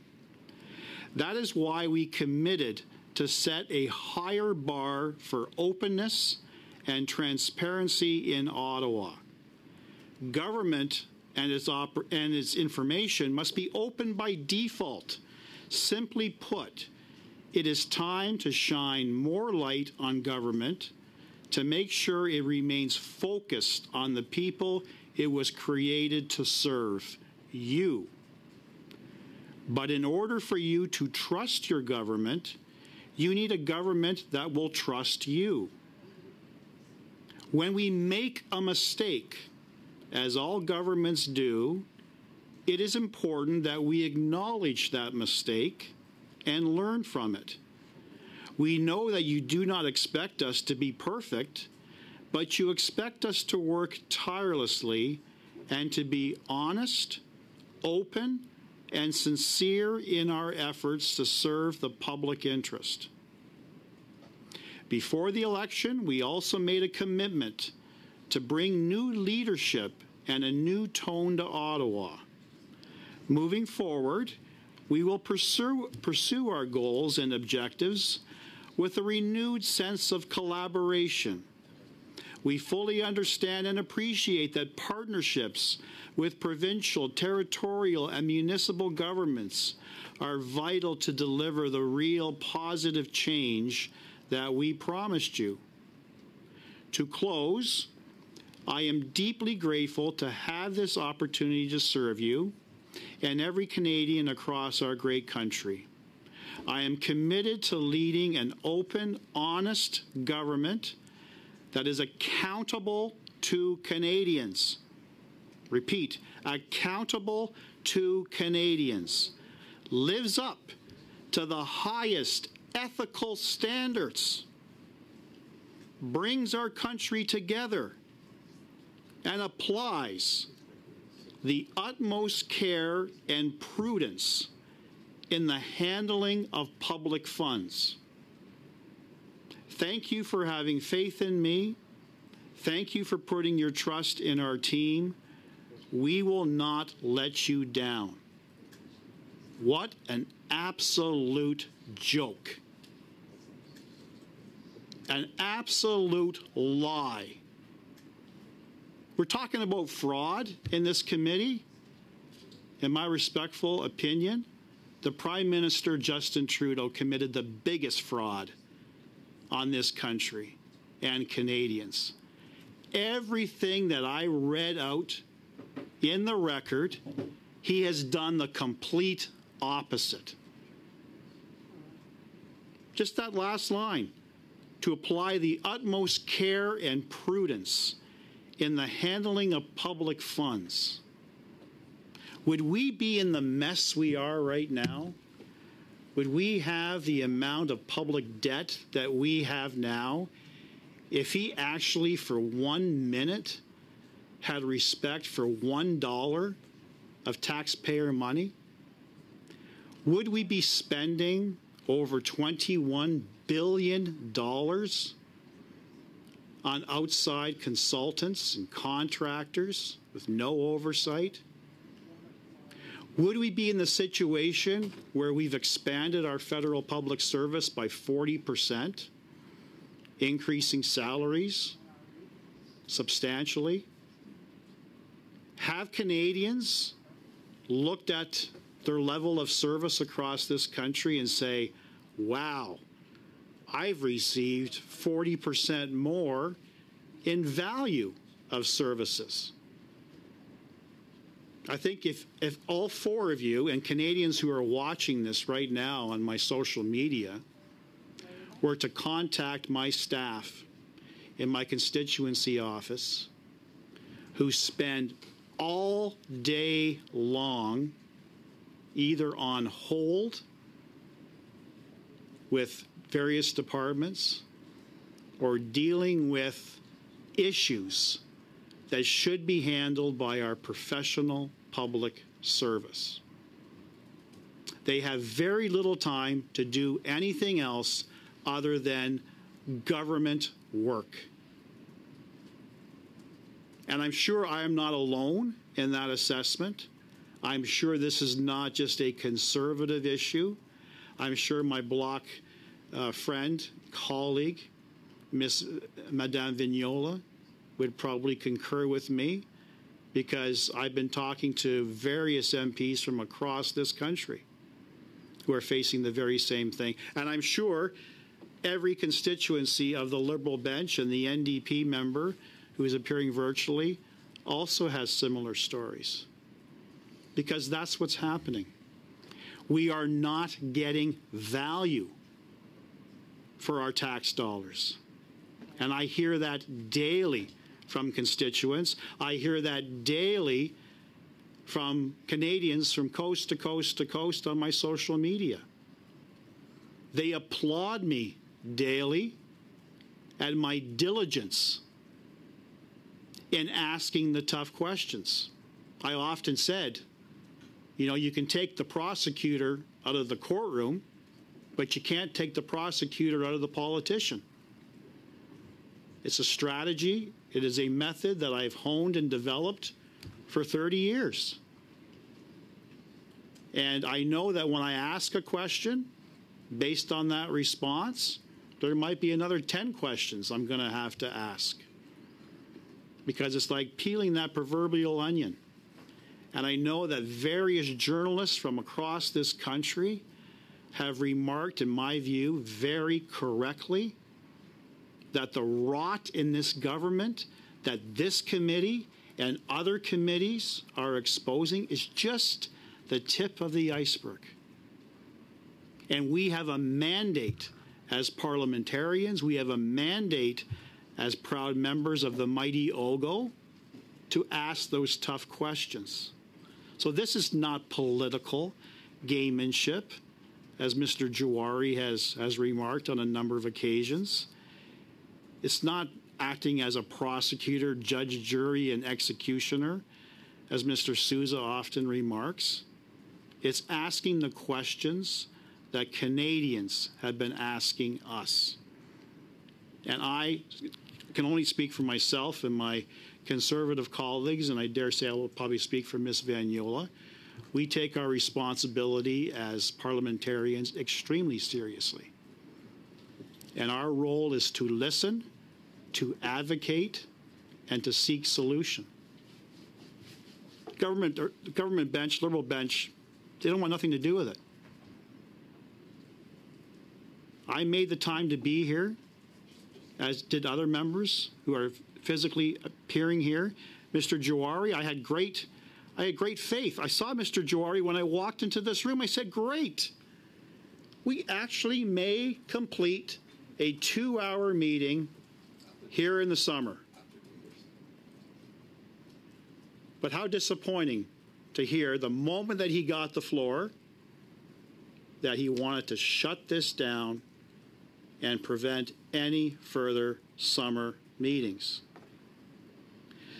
That is why we committed to set a higher bar for openness and transparency in Ottawa. Government and its information must be open by default. Simply put, it is time to shine more light on government to make sure it remains focused on the people it was created to serve, you. But in order for you to trust your government, you need a government that will trust you. When we make a mistake, as all governments do, it is important that we acknowledge that mistake and learn from it. We know that you do not expect us to be perfect, but you expect us to work tirelessly and to be honest, open, and sincere in our efforts to serve the public interest. Before the election, we also made a commitment to bring new leadership and a new tone to Ottawa. Moving forward, we will pursue our goals and objectives with a renewed sense of collaboration. We fully understand and appreciate that partnerships with provincial, territorial, and municipal governments are vital to deliver the real positive change that we promised you. To close, I am deeply grateful to have this opportunity to serve you and every Canadian across our great country. I am committed to leading an open, honest government that is accountable to Canadians. Repeat, accountable to Canadians. Lives up to the highest ethical standards. Brings our country together and applies the utmost care and prudence in the handling of public funds. Thank you for having faith in me. Thank you for putting your trust in our team. We will not let you down. What an absolute joke. An absolute lie. We're talking about fraud in this committee. In my respectful opinion, the Prime Minister, Justin Trudeau, committed the biggest fraud on this country and Canadians. Everything that I read out in the record, he has done the complete opposite. Just that last line, to apply the utmost care and prudence in the handling of public funds. Would we be in the mess we are right now? Would we have the amount of public debt that we have now if he actually for 1 minute had respect for $1 of taxpayer money? Would we be spending over $21 billion on outside consultants and contractors with no oversight? Would we be in the situation where we've expanded our federal public service by 40%, increasing salaries substantially? Have Canadians looked at their level of service across this country and say, wow, I've received 40% more in value of services? I think if all four of you and Canadians who are watching this right now on my social media were to contact my staff in my constituency office, who spend all day long either on hold with various departments or dealing with issues that should be handled by our professional public service. They have very little time to do anything else other than government work. And I'm sure I am not alone in that assessment. I'm sure this is not just a conservative issue. I'm sure my bloc friend, colleague, Madame Vignola, would probably concur with me, because I've been talking to various MPs from across this country who are facing the very same thing. And I'm sure every constituency of the Liberal bench and the NDP member who is appearing virtually also has similar stories, because that's what's happening. We are not getting value for our tax dollars. And I hear that daily from constituents. I hear that daily from Canadians from coast to coast to coast on my social media. They applaud me daily at my diligence in asking the tough questions. I often said, you know, you can take the prosecutor out of the courtroom, but you can't take the prosecutor out of the politician. It's a strategy. It is a method that I've honed and developed for 30 years. And I know that when I ask a question, based on that response, there might be another 10 questions I'm going to have to ask. Because it's like peeling that proverbial onion. And I know that various journalists from across this country have remarked, in my view, very correctly, that the rot in this government that this committee and other committees are exposing is just the tip of the iceberg. And we have a mandate as parliamentarians, we have a mandate as proud members of the mighty OGGO to ask those tough questions. So this is not political gamemanship, as Mr. Jawari has remarked on a number of occasions. It's not acting as a prosecutor, judge, jury, and executioner, as Mr. Sousa often remarks. It's asking the questions that Canadians have been asking us. And I can only speak for myself and my Conservative colleagues, and I dare say I will probably speak for Ms. Vignola. We take our responsibility as parliamentarians extremely seriously. And our role is to listen, to advocate, and to seek solution. Government bench, Liberal bench, they don't want nothing to do with it. I made the time to be here, as did other members who are physically appearing here. Mr. Jawari, I had great faith. I saw Mr. Jawari when I walked into this room. I said, great. We actually may complete a 2-hour meeting here in the summer. But how disappointing to hear the moment that he got the floor that he wanted to shut this down and prevent any further summer meetings.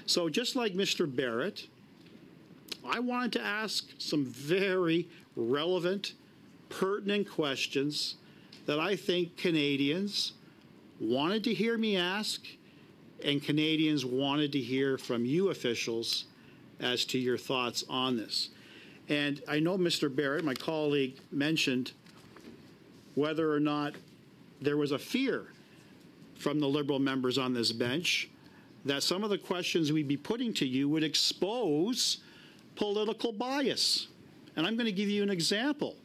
So just like Mr. Barrett, I wanted to ask some very relevant, pertinent questions that I think Canadians wanted to hear me ask, and Canadians wanted to hear from you officials as to your thoughts on this. And I know Mr. Barrett, my colleague, mentioned whether or not there was a fear from the Liberal members on this bench that some of the questions we'd be putting to you would expose political bias. And I'm going to give you an example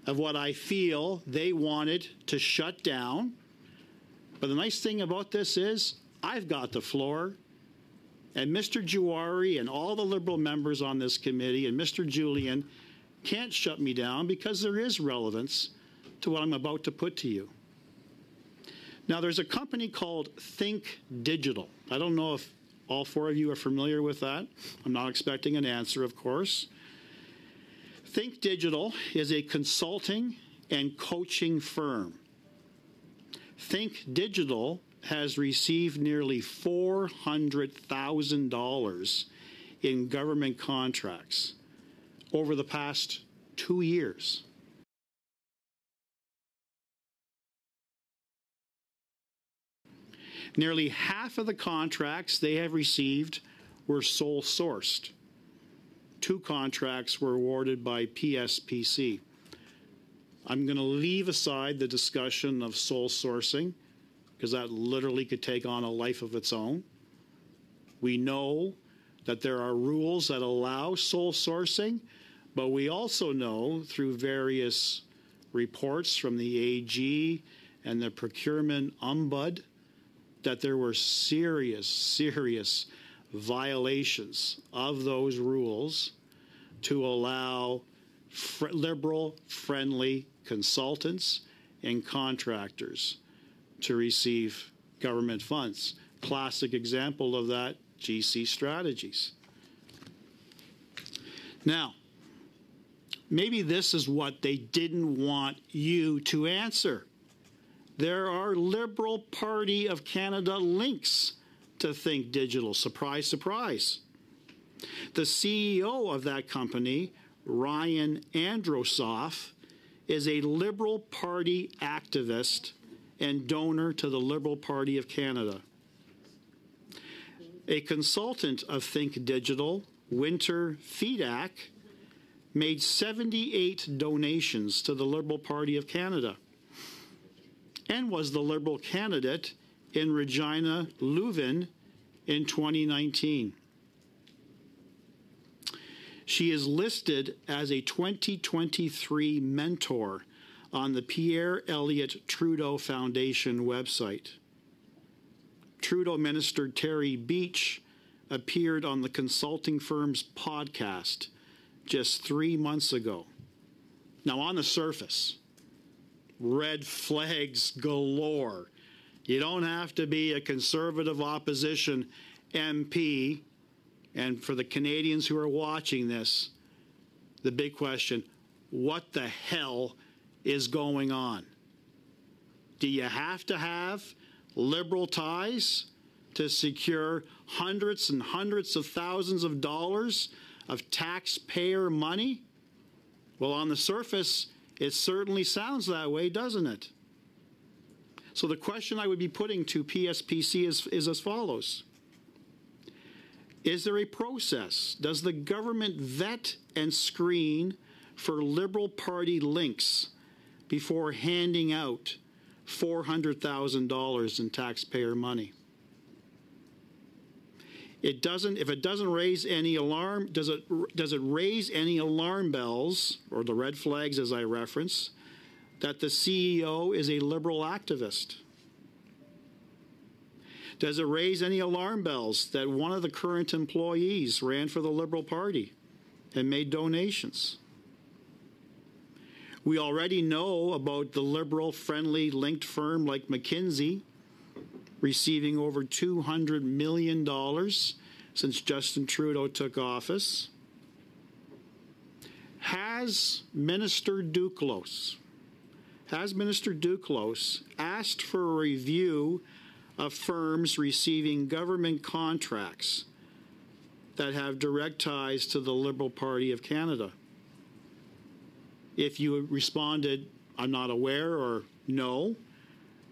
of what I feel they wanted to shut down. But the nice thing about this is I've got the floor, and Mr. Jawari and all the Liberal members on this committee and Mr. Julian can't shut me down because there is relevance to what I'm about to put to you. Now, there's a company called Think Digital. I don't know if all 4 of you are familiar with that. I'm not expecting an answer, of course. Think Digital is a consulting and coaching firm. Think Digital has received nearly $400,000 in government contracts over the past 2 years. Nearly half of the contracts they have received were sole sourced. 2 contracts were awarded by PSPC. I'm going to leave aside the discussion of sole sourcing, because that literally could take on a life of its own. We know that there are rules that allow sole sourcing, but we also know through various reports from the AG and the procurement ombud that there were serious violations of those rules to allow liberal-friendly consultants and contractors to receive government funds. Classic example of that, GC Strategies. Now, maybe this is what they didn't want you to answer. There are Liberal Party of Canada links to Think Digital. Surprise, surprise. The CEO of that company, Ryan Androsoff, is a Liberal Party activist and donor to the Liberal Party of Canada. A consultant of Think Digital, Winter Fedak, made 78 donations to the Liberal Party of Canada and was the Liberal candidate in Regina Leuven in 2019. She is listed as a 2023 mentor on the Pierre Elliott Trudeau Foundation website. Trudeau Minister Terry Beach appeared on the consulting firm's podcast just 3 months ago. Now, on the surface, red flags galore. You don't have to be a Conservative opposition MP. And for the Canadians who are watching this, the big question, what the hell is going on? Do you have to have Liberal ties to secure hundreds and hundreds of thousands of dollars of taxpayer money? Well, on the surface, it certainly sounds that way, doesn't it? So the question I would be putting to PSPC is as follows. Is there a process? Does the government vet and screen for Liberal Party links before handing out $400,000 in taxpayer money? If it doesn't raise any alarm, does it raise any alarm bells, or the red flags as I reference, that the CEO is a Liberal activist? Does it raise any alarm bells that one of the current employees ran for the Liberal Party and made donations? We already know about the Liberal-friendly linked firm like McKinsey receiving over $200 million since Justin Trudeau took office. Has Minister Duclos asked for a review of firms receiving government contracts that have direct ties to the Liberal Party of Canada? If you responded, I'm not aware, or no,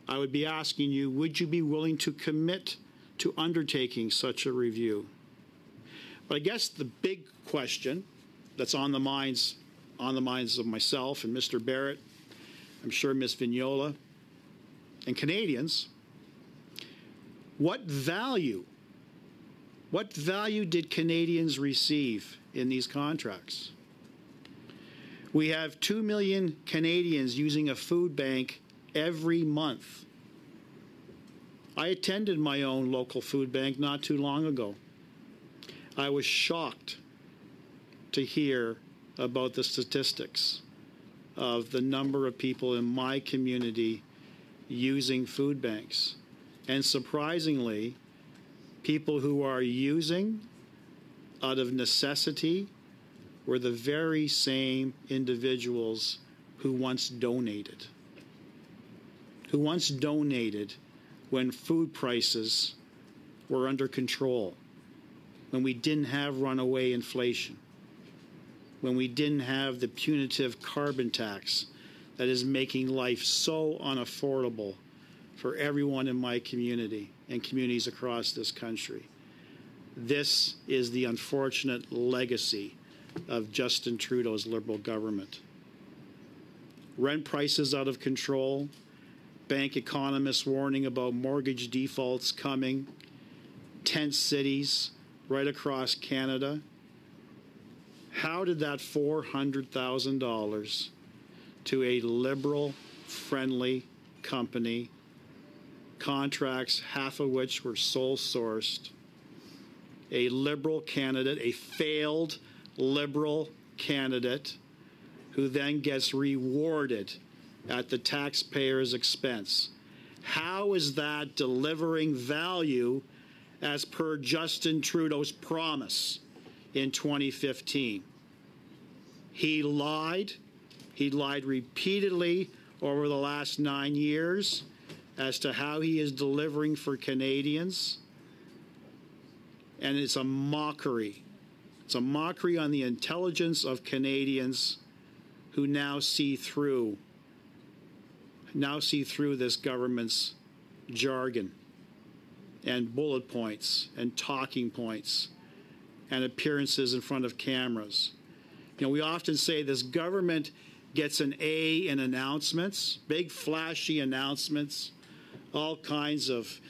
I would be asking you, would you be willing to commit to undertaking such a review? But I guess the big question that's on the minds of myself and Mr. Barrett, I'm sure Ms. Vignola, and Canadians, what value did Canadians receive in these contracts? We have 2 million Canadians using a food bank every month. I attended my own local food bank not too long ago. I was shocked to hear about the statistics of the number of people in my community using food banks. And surprisingly, people who are using out of necessity were the very same individuals who once donated. When food prices were under control, when we didn't have runaway inflation, when we didn't have the punitive carbon tax that is making life so unaffordable for everyone in my community and communities across this country. This is the unfortunate legacy of Justin Trudeau's Liberal government. Rent prices out of control, bank economists warning about mortgage defaults coming, tent cities right across Canada. How did that $400,000 to a Liberal-friendly company, contracts half of which were sole-sourced, a Liberal candidate, a failed Liberal candidate, who then gets rewarded at the taxpayer's expense? How is that delivering value as per Justin Trudeau's promise in 2015? He lied. He lied repeatedly over the last 9 years as to how he is delivering for Canadians. And it's a mockery. It's a mockery on the intelligence of Canadians who now see through this government's jargon and bullet points and talking points and appearances in front of cameras. You know, we often say this government gets an A in announcements, big flashy announcements, all kinds of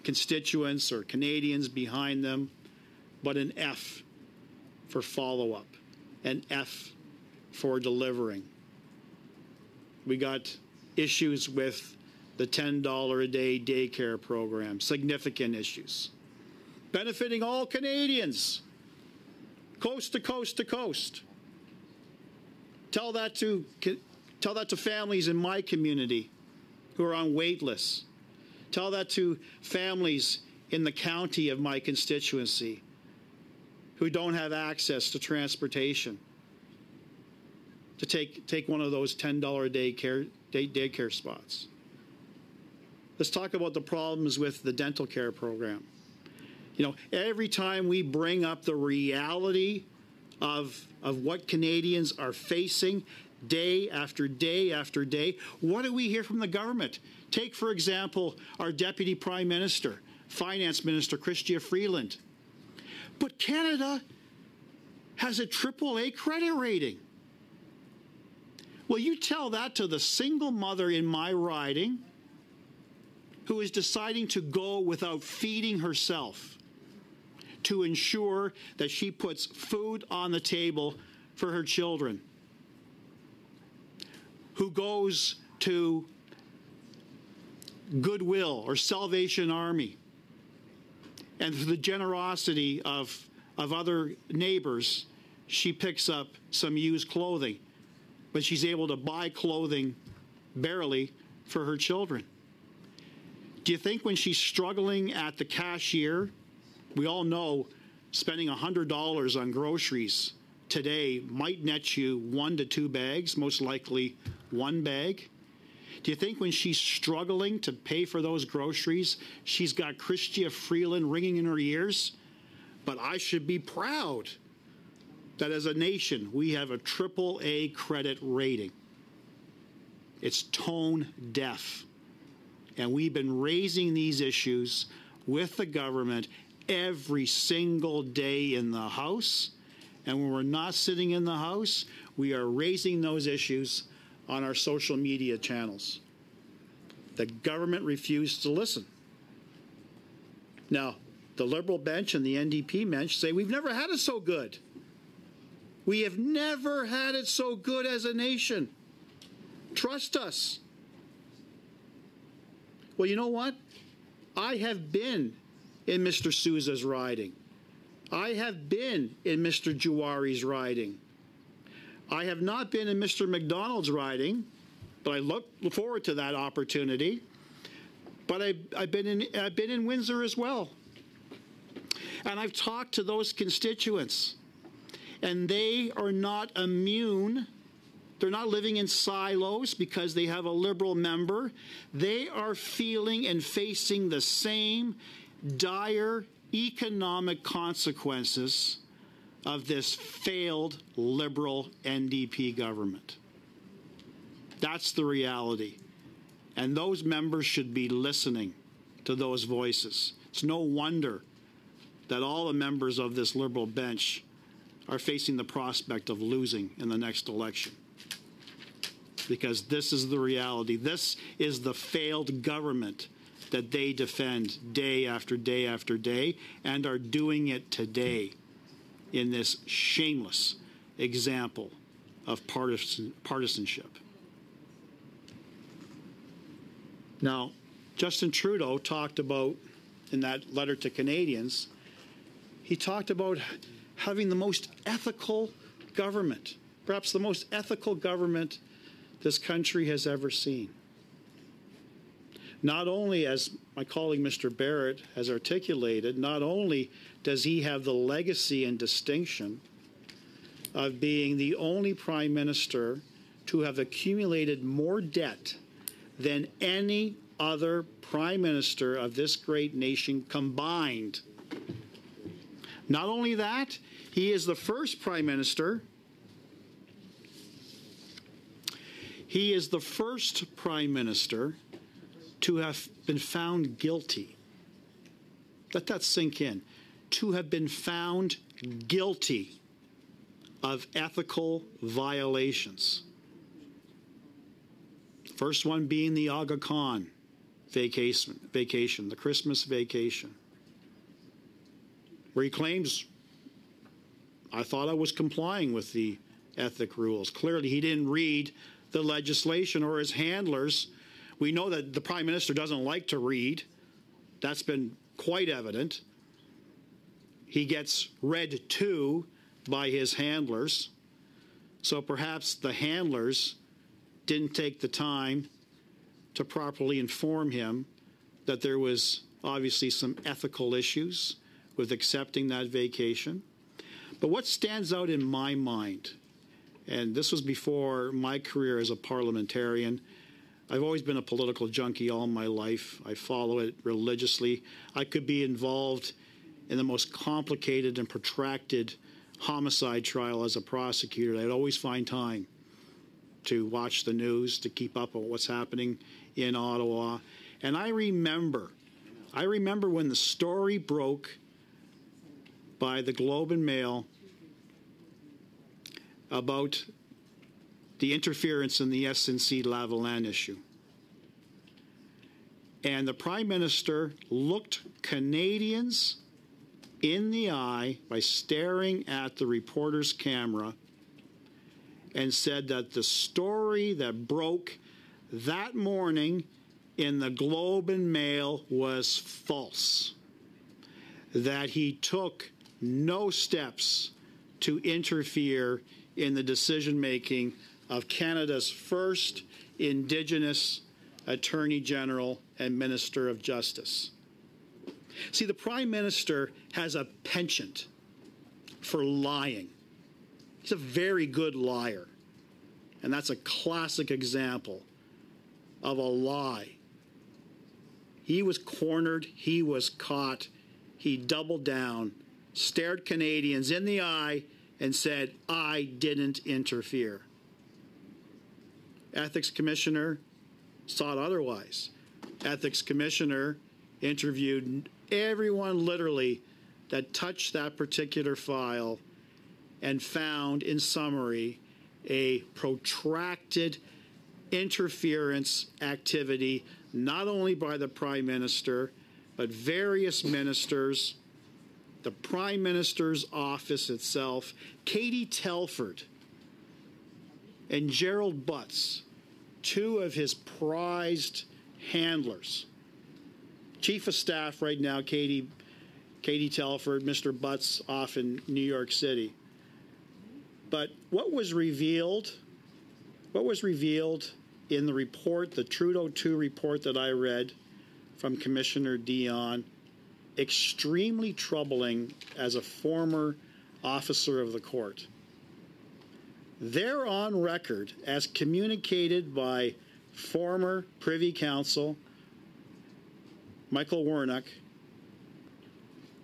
constituents or Canadians behind them, but an F for follow-up, an F for delivering. We got issues with the $10 a day daycare program, significant issues, benefiting all Canadians, coast to coast to coast. Tell that to families in my community who are on wait lists. Tell that to families in the county of my constituency who don't have access to transportation to take one of those $10 a day daycare spots. Let's talk about the problems with the dental care program. You know, every time we bring up the reality of what Canadians are facing day after day after day, what do we hear from the government? Take, for example, our Deputy Prime Minister, Finance Minister, Chrystia Freeland. But Canada has a AAA credit rating. Well, you tell that to the single mother in my riding who is deciding to go without feeding herself to ensure that she puts food on the table for her children, who goes to Goodwill or Salvation Army, and through the generosity of other neighbors, she picks up some used clothing, but she's able to buy clothing barely for her children. Do you think when she's struggling at the cashier, we all know spending $100 on groceries today might net you 1 to 2 bags, most likely 1 bag? Do you think when she's struggling to pay for those groceries, she's got Chrystia Freeland ringing in her ears? But I should be proud that as a nation, we have a AAA credit rating. It's tone deaf. And we've been raising these issues with the government every single day in the House. And when we're not sitting in the House, we are raising those issues on our social media channels. The government refused to listen. Now, the Liberal bench and the NDP bench say we've never had it so good. We have never had it so good as a nation. Trust us. Well, you know what? I have been in Mr. Sousa's riding. I have been in Mr. Juari's riding. I have not been in Mr. McDonald's riding, but I look forward to that opportunity. But I've been in Windsor as well. And I've talked to those constituents, and they are not immune. They're not living in silos because they have a Liberal member. They are feeling and facing the same dire economic consequences of this failed Liberal NDP government. That's the reality. And those members should be listening to those voices. It's no wonder that all the members of this Liberal bench are facing the prospect of losing in the next election. Because this is the reality. This is the failed government that they defend day after day after day, and are doing it today in this shameless example of partisanship. Now, Justin Trudeau talked about, in that letter to Canadians, he talked about having the most ethical government, perhaps the most ethical government this country has ever seen. Not only, as my colleague Mr. Barrett has articulated, not only does he have the legacy and distinction of being the only prime minister to have accumulated more debt than any other prime minister of this great nation combined. Not only that, he is the first prime minister. He is the first prime minister to have been found guilty. Let that sink in. To have been found guilty of ethical violations. First one being the Aga Khan vacation, the Christmas vacation, where he claims, I thought I was complying with the ethic rules. Clearly, he didn't read the legislation, or his handlers. We know that the Prime Minister doesn't like to read. That's been quite evident. He gets read to by his handlers. So perhaps the handlers didn't take the time to properly inform him that there was obviously some ethical issues with accepting that vacation. But what stands out in my mind, and this was before my career as a parliamentarian, I've always been a political junkie all my life. I follow it religiously. I could be involved in the most complicated and protracted homicide trial as a prosecutor. I'd always find time to watch the news, to keep up on what's happening in Ottawa. And I remember when the story broke by the Globe and Mail about the interference in the SNC-Lavalin issue. And the Prime Minister looked Canadians in the eye by staring at the reporter's camera and said that the story that broke that morning in the Globe and Mail was false, that he took no steps to interfere in the decision-making of Canada's first Indigenous Attorney General and Minister of Justice. See, the Prime Minister has a penchant for lying. He's a very good liar. And that's a classic example of a lie. He was cornered, he was caught, he doubled down, stared Canadians in the eye, and said, I didn't interfere. Ethics Commissioner saw it otherwise. Ethics Commissioner interviewed everyone literally that touched that particular file and found, in summary, a protracted interference activity, not only by the Prime Minister, but various ministers, the Prime Minister's office itself, Katie Telford and Gerald Butts, two of his prized handlers. Chief of Staff right now, Katie Telford, Mr. Butts off in New York City. But what was revealed in the report, the Trudeau 2 report that I read from Commissioner Dion, extremely troubling as a former officer of the court. They're on record as communicated by former Privy Counsel Michael Warnock.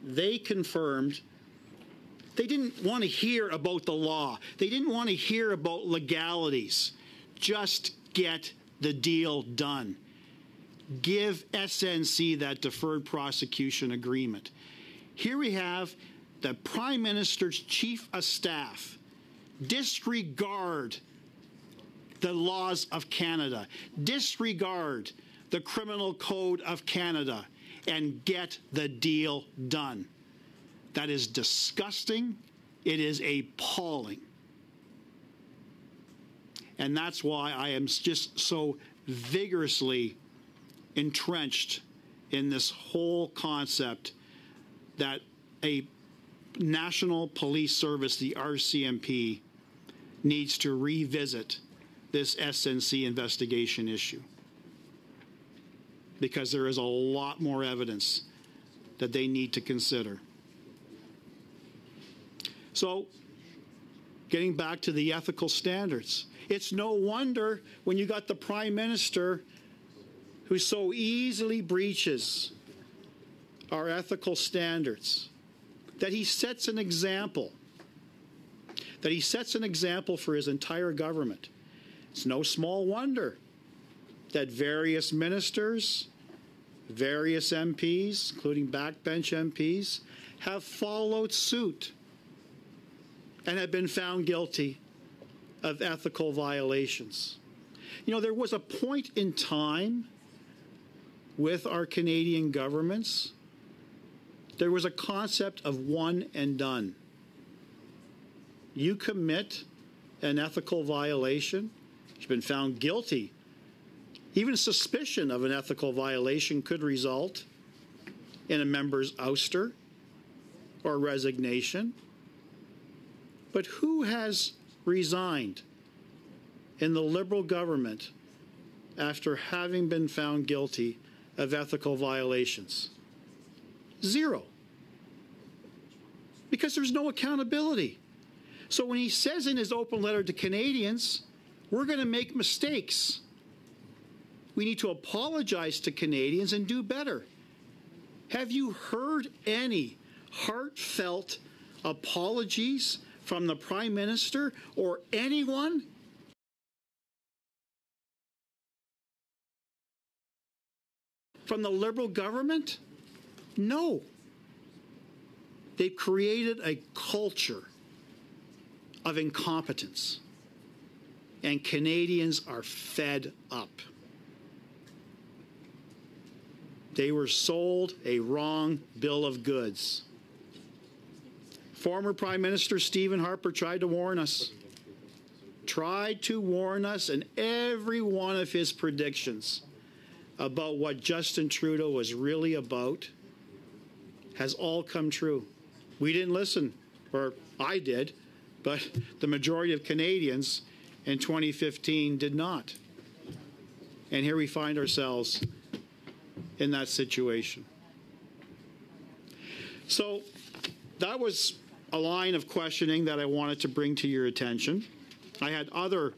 They confirmed they didn't want to hear about the law. They didn't want to hear about legalities. Just get the deal done. Give SNC that deferred prosecution agreement. Here we have the Prime Minister's Chief of Staff disregard the laws of Canada, disregard the Criminal Code of Canada, and get the deal done. That is disgusting. It is appalling. And that's why I am just so vigorously entrenched in this whole concept that a National Police Service, the RCMP, needs to revisit this SNC investigation issue, because there is a lot more evidence that they need to consider. So, getting back to the ethical standards, it's no wonder when you got the Prime Minister who so easily breaches our ethical standards, that he sets an example, for his entire government. It's no small wonder that various ministers, various MPs, including backbench MPs, have followed suit and have been found guilty of ethical violations. You know, there was a point in time with our Canadian governments, there was a concept of one and done. You commit an ethical violation, you've been found guilty. Even suspicion of an ethical violation could result in a member's ouster or resignation. But who has resigned in the Liberal government after having been found guilty of ethical violations? Zero. Because there's no accountability. So when he says in his open letter to Canadians, we're going to make mistakes, we need to apologize to Canadians and do better. Have you heard any heartfelt apologies from the Prime Minister or anyone? From the Liberal government? No. They've created a culture of incompetence, and Canadians are fed up. They were sold a wrong bill of goods. Former Prime Minister Stephen Harper tried to warn us. And every one of his predictions about what Justin Trudeau was really about has all come true. We didn't listen, or I did, but the majority of Canadians in 2015 did not. And here we find ourselves in that situation. So that was a line of questioning that I wanted to bring to your attention. I had other,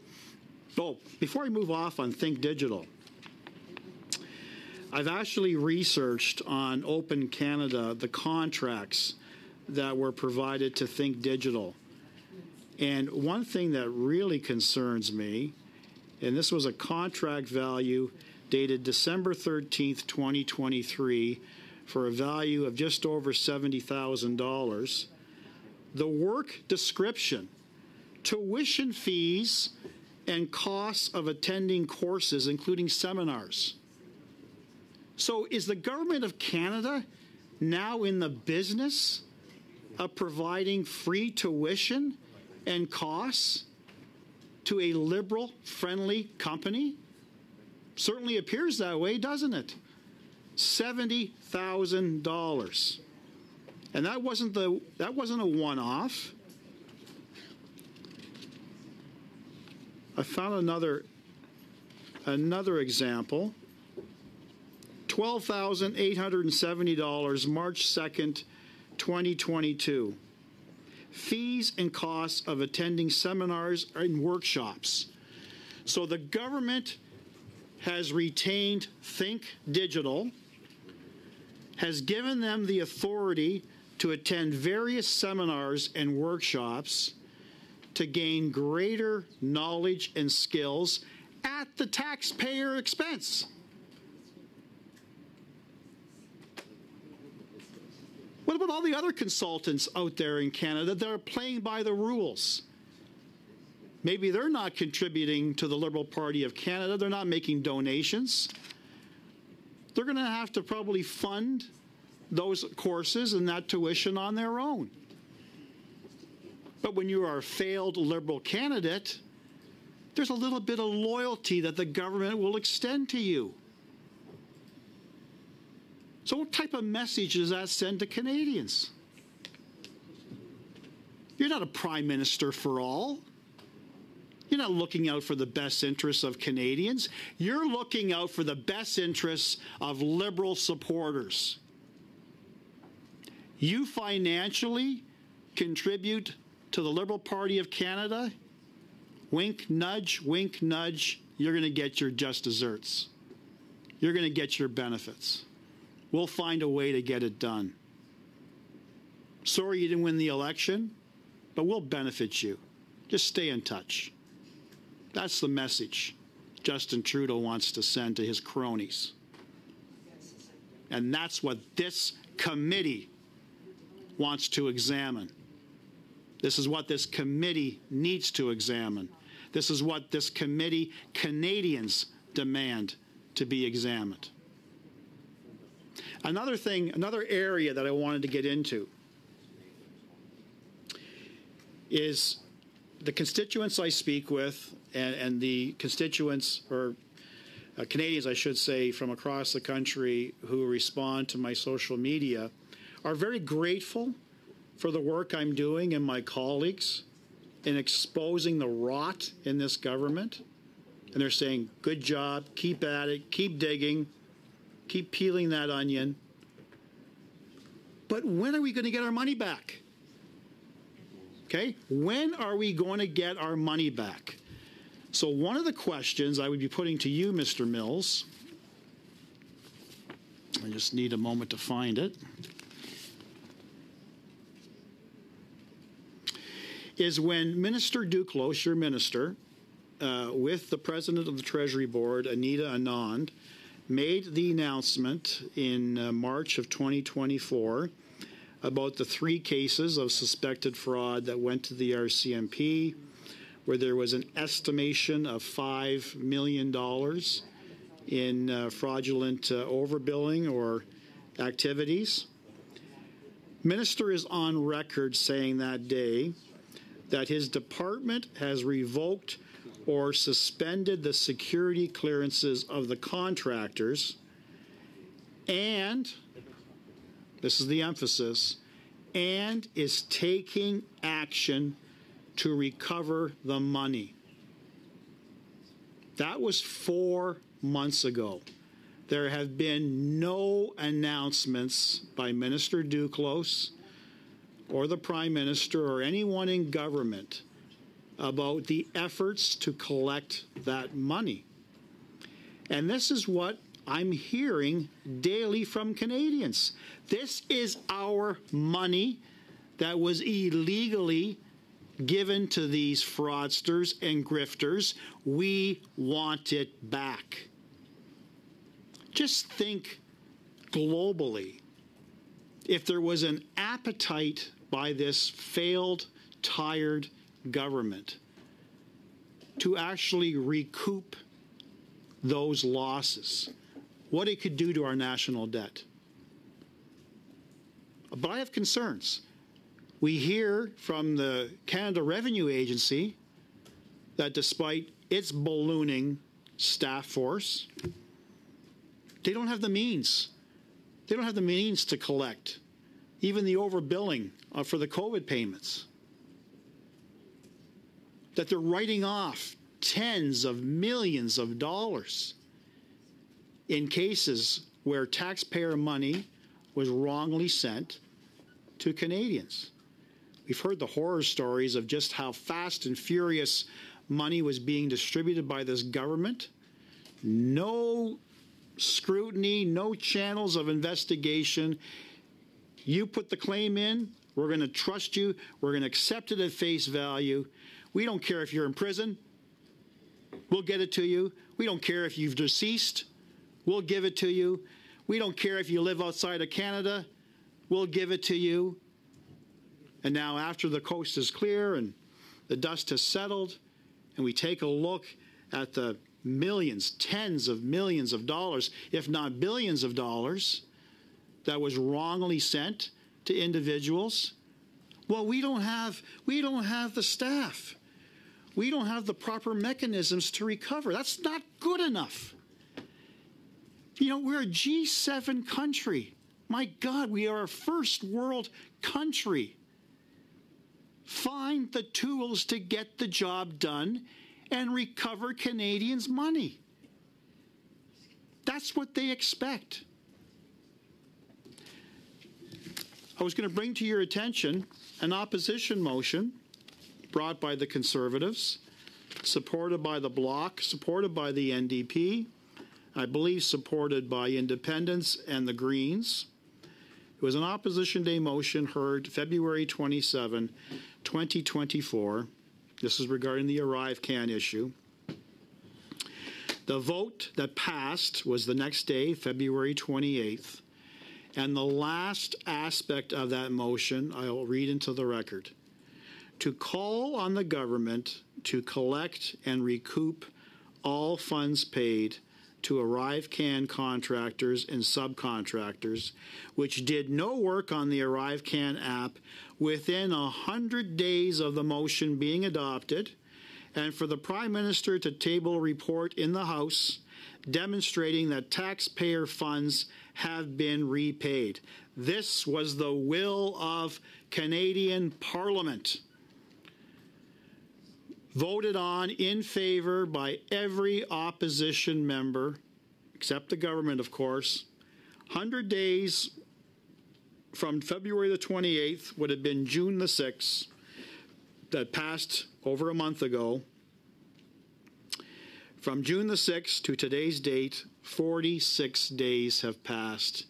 before I move off on Think Digital, I've actually researched on Open Canada the contracts that were provided to Think Digital. And one thing that really concerns me, and this was a contract value dated December 13th, 2023, for a value of just over $70,000. The work description, tuition fees, and costs of attending courses, including seminars. So is the Government of Canada now in the business of providing free tuition and costs to a Liberal-friendly company? Certainly appears that way, doesn't it? $70,000. And that wasn't a one-off. I found another example. $12,870, March 2nd, 2022. Fees and costs of attending seminars and workshops. So the government has retained Think Digital, has given them the authority to attend various seminars and workshops to gain greater knowledge and skills at the taxpayer expense. What What about all the other consultants out there in Canada that are playing by the rules? Maybe they're not contributing to the Liberal Party of Canada. They're not making donations. They're going to have to probably fund those courses and that tuition on their own. But when you are a failed Liberal candidate, there's a little bit of loyalty that the government will extend to you. So what type of message does that send to Canadians? You're not a prime minister for all. You're not looking out for the best interests of Canadians. You're looking out for the best interests of Liberal supporters. You financially contribute to the Liberal Party of Canada, wink, nudge, you're going to get your just desserts. You're going to get your benefits. We'll find a way to get it done. Sorry you didn't win the election, but we'll benefit you. Just stay in touch. That's the message Justin Trudeau wants to send to his cronies. And that's what this committee wants to examine. This is what this committee needs to examine. This is what this committee, Canadians, demand to be examined. Another thing, another area that I wanted to get into is the constituents I speak with and the constituents, or Canadians, I should say, from across the country who respond to my social media are very grateful for the work I'm doing and my colleagues in exposing the rot in this government. And they're saying, good job, keep at it, keep digging, keep peeling that onion. But when are we going to get our money back? Okay, when are we going to get our money back? So one of the questions I would be putting to you, Mr. Mills, I just need a moment to find it, is when Minister Duclos, your minister, with the President of the Treasury Board, Anita Anand, made the announcement in March of 2024 about the 3 cases of suspected fraud that went to the RCMP, where there was an estimation of $5 million in fraudulent overbilling or activities. Minister is on record saying that day that his department has revoked or suspended the security clearances of the contractors, and, this is the emphasis, and is taking action to recover the money. That was 4 months ago. There have been no announcements by Minister Duclos or the Prime Minister or anyone in government about the efforts to collect that money. And this is what I'm hearing daily from Canadians. This is our money that was illegally given to these fraudsters and grifters. We want it back. Just think globally. If there was an appetite by this failed, tired government to actually recoup those losses, what it could do to our national debt. But I have concerns. We hear from the Canada Revenue Agency that despite its ballooning staff force, they don't have the means. They don't have the means to collect even the overbilling for the COVID payments. That they're writing off tens of millions of dollars in cases where taxpayer money was wrongly sent to Canadians. We've heard the horror stories of just how fast and furious money was being distributed by this government. No scrutiny, no channels of investigation. You put the claim in, we're going to trust you, we're going to accept it at face value. We don't care if you're in prison, we'll get it to you. We don't care if you've deceased, we'll give it to you. We don't care if you live outside of Canada, we'll give it to you. And now after the coast is clear and the dust has settled, and we take a look at the millions, tens of millions of dollars, if not billions of dollars, that was wrongly sent to individuals. Well, we don't have the staff. We don't have the proper mechanisms to recover. That's not good enough. You know, we're a G7 country. My God, we are a first world country. Find the tools to get the job done and recover Canadians' money. That's what they expect. I was going to bring to your attention an opposition motion brought by the Conservatives, supported by the Bloc, supported by the NDP, I believe supported by Independents and the Greens. It was an Opposition Day motion heard February 27, 2024. This is regarding the ArriveCan issue. The vote that passed was the next day, February 28th. And the last aspect of that motion, I'll read into the record. To call on the government to collect and recoup all funds paid to ArriveCan contractors and subcontractors which did no work on the ArriveCan app within 100 days of the motion being adopted, and for the Prime Minister to table a report in the House demonstrating that taxpayer funds have been repaid. This was the will of Canadian Parliament. Voted on in favor by every opposition member, except the government, of course. 100 days from February the 28th would have been June the 6th, that passed over a month ago. From June the 6th to today's date, 46 days have passed.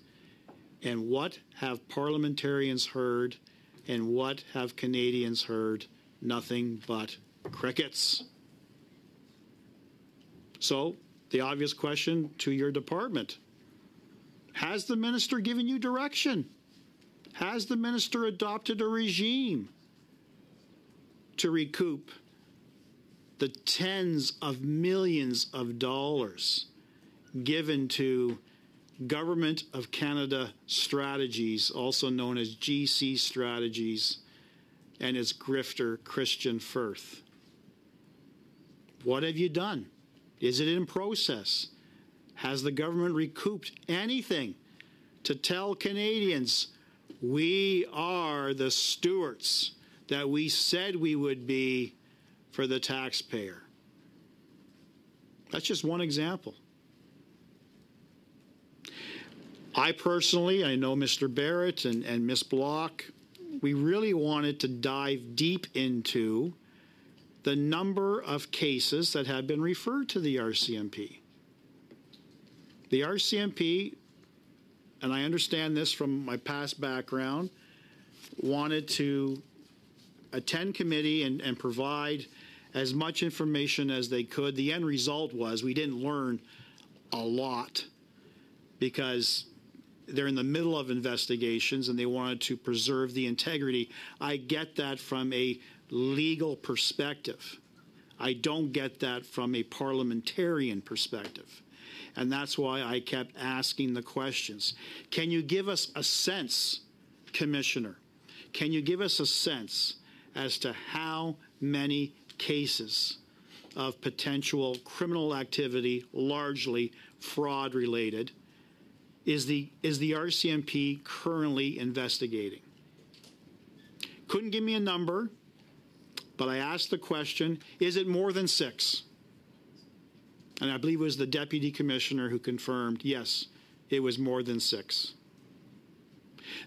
And what have parliamentarians heard, and what have Canadians heard? Nothing but crickets. So, the obvious question to your department: has the minister given you direction? Has the minister adopted a regime to recoup the tens of millions of dollars given to Government of Canada Strategies, also known as GC Strategies, and its grifter Christian Firth? What have you done? Is it in process? Has the government recouped anything to tell Canadians we are the stewards that we said we would be for the taxpayer? That's just one example. I personally, I know Mr. Barrett and Ms. Block, we really wanted to dive deep into the number of cases that have been referred to the RCMP. The RCMP, and I understand this from my past background, wanted to attend committee and provide as much information as they could. The end result was we didn't learn a lot because they're in the middle of investigations and they wanted to preserve the integrity. I get that from a legal perspective. I don't get that from a parliamentarian perspective. And that's why I kept asking the questions. Can you give us a sense, Commissioner? Can you give us a sense as to how many cases of potential criminal activity, largely fraud related, is the RCMP currently investigating? Couldn't give me a number, but I asked the question, is it more than 6? And I believe it was the Deputy Commissioner who confirmed, yes, it was more than 6.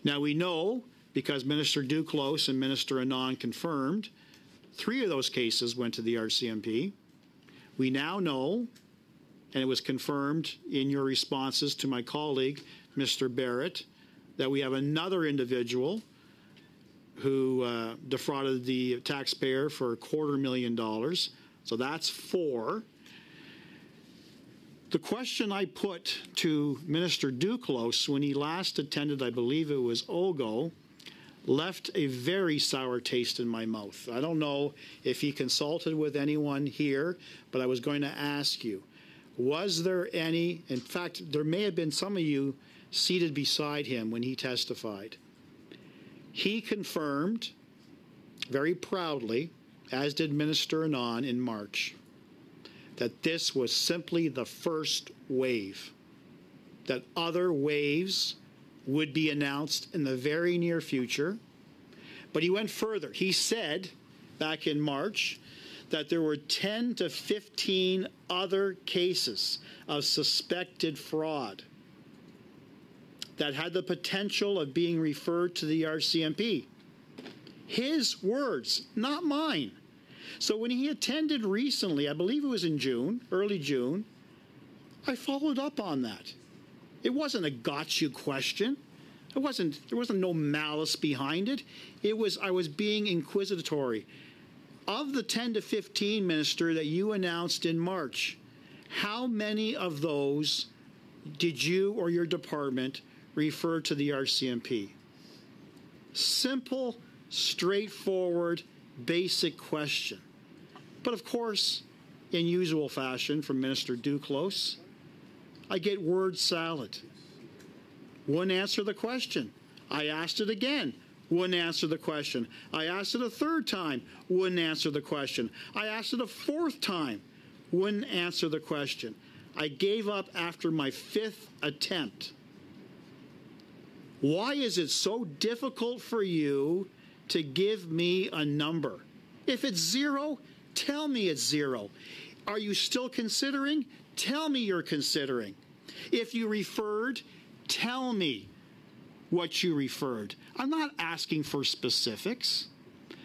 Now we know, because Minister Duclos and Minister Anand confirmed, 3 of those cases went to the RCMP. We now know, and it was confirmed in your responses to my colleague, Mr. Barrett, that we have another individual who defrauded the taxpayer for $250,000. So that's 4. The question I put to Minister Duclos when he last attended, I believe it was OGGO, left a very sour taste in my mouth. I don't know if he consulted with anyone here, but I was going to ask you, was there any, in fact, there may have been some of you seated beside him when he testified. He confirmed very proudly, as did Minister Anand in March, that this was simply the first wave, that other waves would be announced in the very near future. But he went further. He said back in March that there were 10 to 15 other cases of suspected fraud that had the potential of being referred to the RCMP. His words, not mine. So when he attended recently, I believe it was in June, early June, I followed up on that. It wasn't a got you question. There wasn't no malice behind it. I was being inquisitory. Of the 10 to 15, Minister, that you announced in March, how many of those did you or your department refer to the RCMP? Simple, straightforward, basic question. But of course, in usual fashion from Minister Duclos, I get word salad. Wouldn't answer the question. I asked it again. Wouldn't answer the question. I asked it a third time. Wouldn't answer the question. I asked it a fourth time. Wouldn't answer the question. I gave up after my 5th attempt. Why is it so difficult for you to give me a number? If it's 0, tell me it's 0. Are you still considering? Tell me you're considering. If you referred, tell me what you referred. I'm not asking for specifics.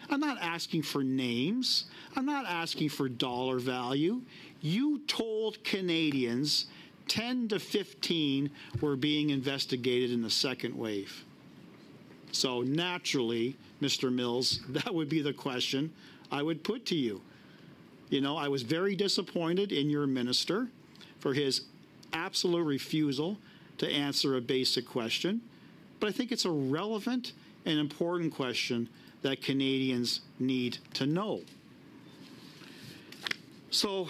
I'm not asking for names. I'm not asking for dollar value. You told Canadians 10 to 15 were being investigated in the second wave. So naturally, Mr. Mills, that would be the question I would put to you. You know, I was very disappointed in your minister for his absolute refusal to answer a basic question, but I think it's a relevant and important question that Canadians need to know. So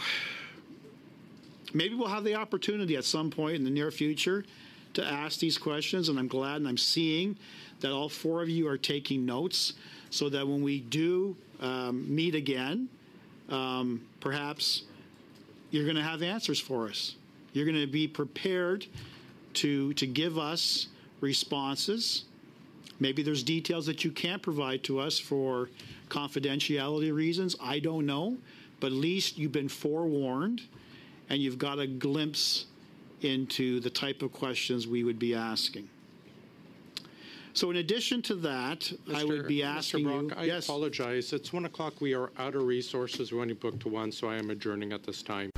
maybe we'll have the opportunity at some point in the near future to ask these questions, and I'm glad and I'm seeing that all 4 of you are taking notes so that when we do meet again, perhaps you're going to have answers for us. You're going to be prepared to give us responses. Maybe there's details that you can't provide to us for confidentiality reasons. I don't know. But at least you've been forewarned and you've got a glimpse into the type of questions we would be asking. So in addition to that, I would be asking Mr. Brock, you... I apologize. It's 1 o'clock. We are out of resources. We're only booked to 1, so I am adjourning at this time.